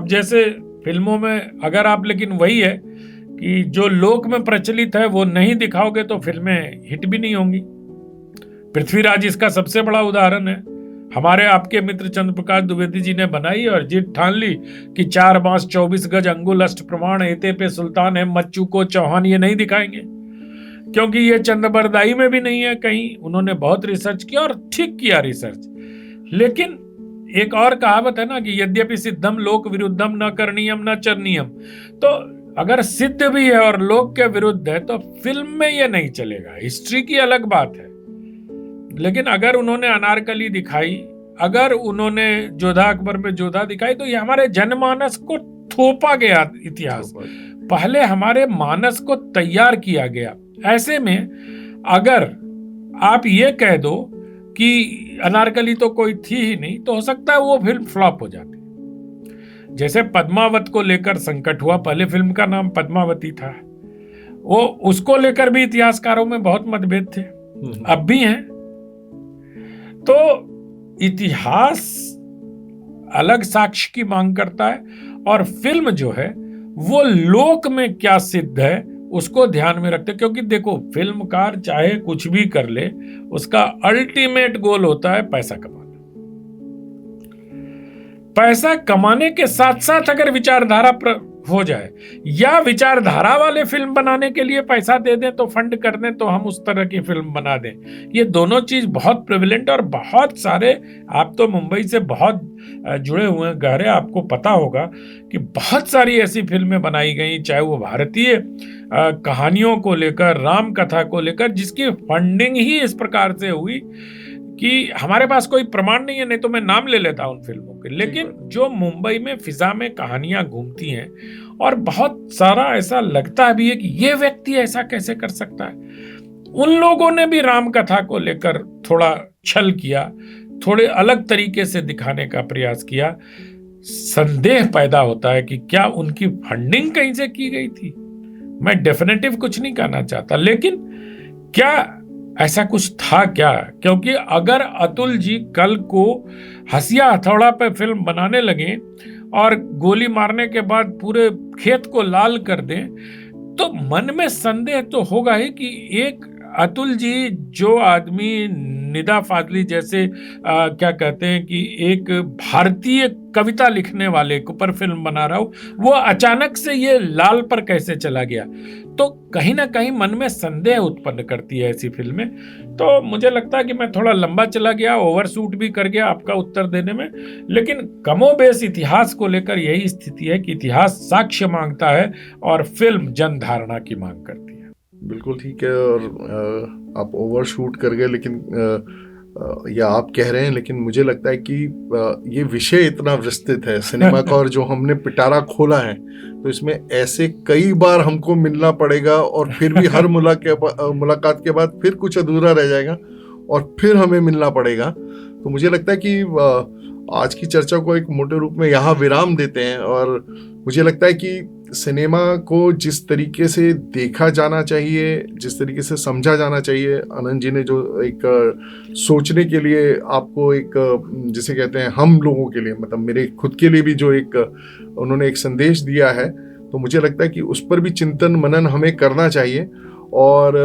जैसे फिल्मों में अगर आप, लेकिन वही है कि जो लोक में प्रचलित है वो नहीं दिखाओगे तो फिल्में हिट भी नहीं होंगी। पृथ्वीराज इसका सबसे बड़ा उदाहरण है। हमारे आपके मित्र चंद्र प्रकाश द्विवेदी जी ने बनाई और जिद ठान ली कि 4 बांस 24 गज अंगुल अष्ट प्रमाण एते पे सुल्तान है मच्चू को चौहान ये नहीं दिखाएंगे, क्योंकि ये चंद्रबरदाई में भी नहीं है कहीं। उन्होंने बहुत रिसर्च किया और ठीक किया रिसर्च। लेकिन एक और कहावत है ना कि यद्यपि सिद्धम लोक विरुद्धम न करणीयम न चरणीयम, तो अगर सिद्ध भी है और लोक के विरुद्ध है तो फिल्म में ये नहीं चलेगा। हिस्ट्री की अलग बात है, लेकिन अगर उन्होंने अनारकली दिखाई, अगर उन्होंने जोधा अकबर में जोधा दिखाई, तो ये हमारे जनमानस को थोपा गया इतिहास, पहले हमारे मानस को तैयार किया गया। ऐसे में अगर आप ये कह दो कि अनारकली तो कोई थी ही नहीं, तो हो सकता है वो फिल्म फ्लॉप हो जाती। जैसे पद्मावत को लेकर संकट हुआ, पहले फिल्म का नाम पद्मावती था, वो उसको लेकर भी इतिहासकारों में बहुत मतभेद थे, अब भी हैं। तो इतिहास अलग साक्ष्य की मांग करता है और फिल्म जो है वो लोक में क्या सिद्ध है उसको ध्यान में रखते, क्योंकि देखो फिल्मकार चाहे कुछ भी कर ले, उसका अल्टीमेट गोल होता है पैसा कमाना। पैसा कमाने के साथ साथ अगर विचारधारा हो जाए या विचारधारा वाले फिल्म बनाने के लिए पैसा दे दें, तो फंड कर दें, तो हम उस तरह की फिल्म बना दें। ये दोनों चीज बहुत प्रेवलेंट और बहुत सारे, आप तो मुंबई से बहुत जुड़े हुए हैं गहरे, आपको पता होगा कि बहुत सारी ऐसी फिल्में बनाई गई, चाहे वो भारतीय कहानियों को लेकर, राम कथा को लेकर, जिसकी फंडिंग ही इस प्रकार से हुई कि हमारे पास कोई प्रमाण नहीं है, नहीं तो मैं नाम ले लेता उन फिल्मों के। लेकिन जो मुंबई में फिजा में कहानियां घूमती हैं और बहुत सारा ऐसा लगता भी है कि ये व्यक्ति ऐसा कैसे कर सकता है, उन लोगों ने भी राम कथा को लेकर थोड़ा छल किया, थोड़े अलग तरीके से दिखाने का प्रयास किया। संदेह पैदा होता है कि क्या उनकी फंडिंग कहीं से की गई थी। मैं डेफिनेटिव कुछ नहीं कहना चाहता, लेकिन क्या ऐसा कुछ था क्या? क्योंकि अगर अतुल जी कल को हंसिया हथौड़ा पे फिल्म बनाने लगे और गोली मारने के बाद पूरे खेत को लाल कर दें, तो मन में संदेह तो होगा ही कि एक अतुल जी जो आदमी निदा फाजली जैसे क्या कहते हैं कि एक भारतीय कविता लिखने वाले को पर फिल्म बना रहा हो, वो अचानक से ये लाल पर कैसे चला गया, तो कहीं ना कहीं मन में संदेह उत्पन्न करती है ऐसी फिल्में। तो मुझे लगता है कि मैं थोड़ा लंबा चला गया, ओवरशूट भी कर गया आपका उत्तर देने में, लेकिन कमोबेश इतिहास को लेकर यही स्थिति है कि इतिहास साक्ष्य मांगता है और फिल्म जनधारणा की मांग करती है। बिल्कुल ठीक है। और आप ओवरशूट कर गए, लेकिन या आप कह रहे हैं, लेकिन मुझे लगता है कि ये विषय इतना विस्तृत है सिनेमा का, और जो हमने पिटारा खोला है, तो इसमें ऐसे कई बार हमको मिलना पड़ेगा, और फिर भी हर मुलाकात के बाद फिर कुछ अधूरा रह जाएगा और फिर हमें मिलना पड़ेगा। तो मुझे लगता है कि आज की चर्चा को एक मोटे रूप में यहाँ विराम देते हैं। और मुझे लगता है कि सिनेमा को जिस तरीके से देखा जाना चाहिए, जिस तरीके से समझा जाना चाहिए, आनंद जी ने जो एक सोचने के लिए आपको एक, जिसे कहते हैं हम लोगों के लिए, मतलब मेरे खुद के लिए भी जो एक उन्होंने एक संदेश दिया है, तो मुझे लगता है कि उस पर भी चिंतन मनन हमें करना चाहिए। और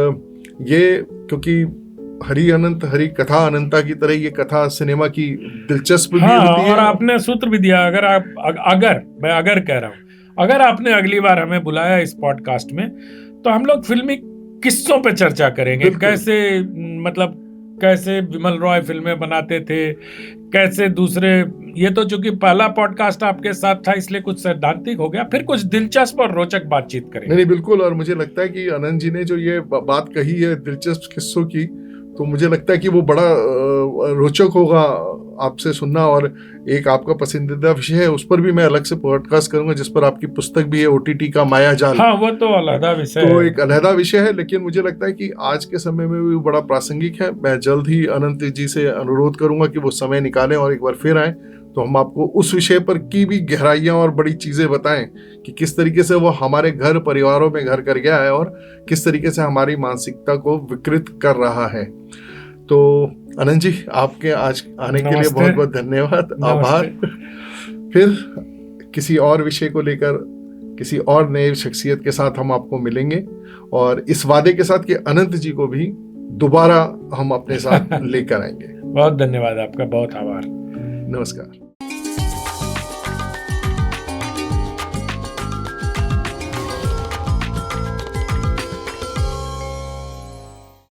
ये क्योंकि हरि अनंत हरि कथा अनंता की तरह ये कथा सिनेमा की दिलचस्प भी होती है। और आपने सूत्र भी दिया, अगर कह रहा हूँ, अगर आपने अगली बार हमें बुलाया इस पॉडकास्ट में, तो हम लोग फिल्मी किस्सों पे चर्चा करेंगे, कैसे विमल रॉय फिल्में बनाते थे, कैसे दूसरे, ये तो चूंकि पहला पॉडकास्ट आपके साथ था इसलिए कुछ सैद्धांतिक हो गया, फिर कुछ दिलचस्प और रोचक बातचीत करेंगे। नहीं बिल्कुल। और मुझे लगता है कि आनंद जी ने जो ये बात कही है दिलचस्प किस्सों की, तो मुझे लगता है कि वो बड़ा रोचक होगा आपसे सुनना। और एक आपका पसंदीदा विषय है, उस पर भी मैं अलग से पॉडकास्ट करूंगा, जिस पर आपकी पुस्तक भी है, OTT का माया जाल। हाँ, वो तो अलहदा विषय है। तो एक अलहदा विषय है, लेकिन मुझे लगता है कि आज के समय में भी बड़ा प्रासंगिक है। मैं जल्द ही अनंत जी से अनुरोध करूंगा कि वो समय निकालें और एक बार फिर आए, तो हम आपको उस विषय पर की भी गहराइयां और बड़ी चीजें बताएं कि किस तरीके से वो हमारे घर परिवारों में घर कर गया है और किस तरीके से हमारी मानसिकता को विकृत कर रहा है। तो अनंत जी, आपके आज आने के लिए बहुत बहुत धन्यवाद, आभार। फिर किसी और विषय को लेकर किसी और नए शख्सियत के साथ हम आपको मिलेंगे, और इस वादे के साथ कि अनंत जी को भी दोबारा हम अपने साथ लेकर आएंगे। बहुत धन्यवाद आपका, बहुत आभार। नमस्कार।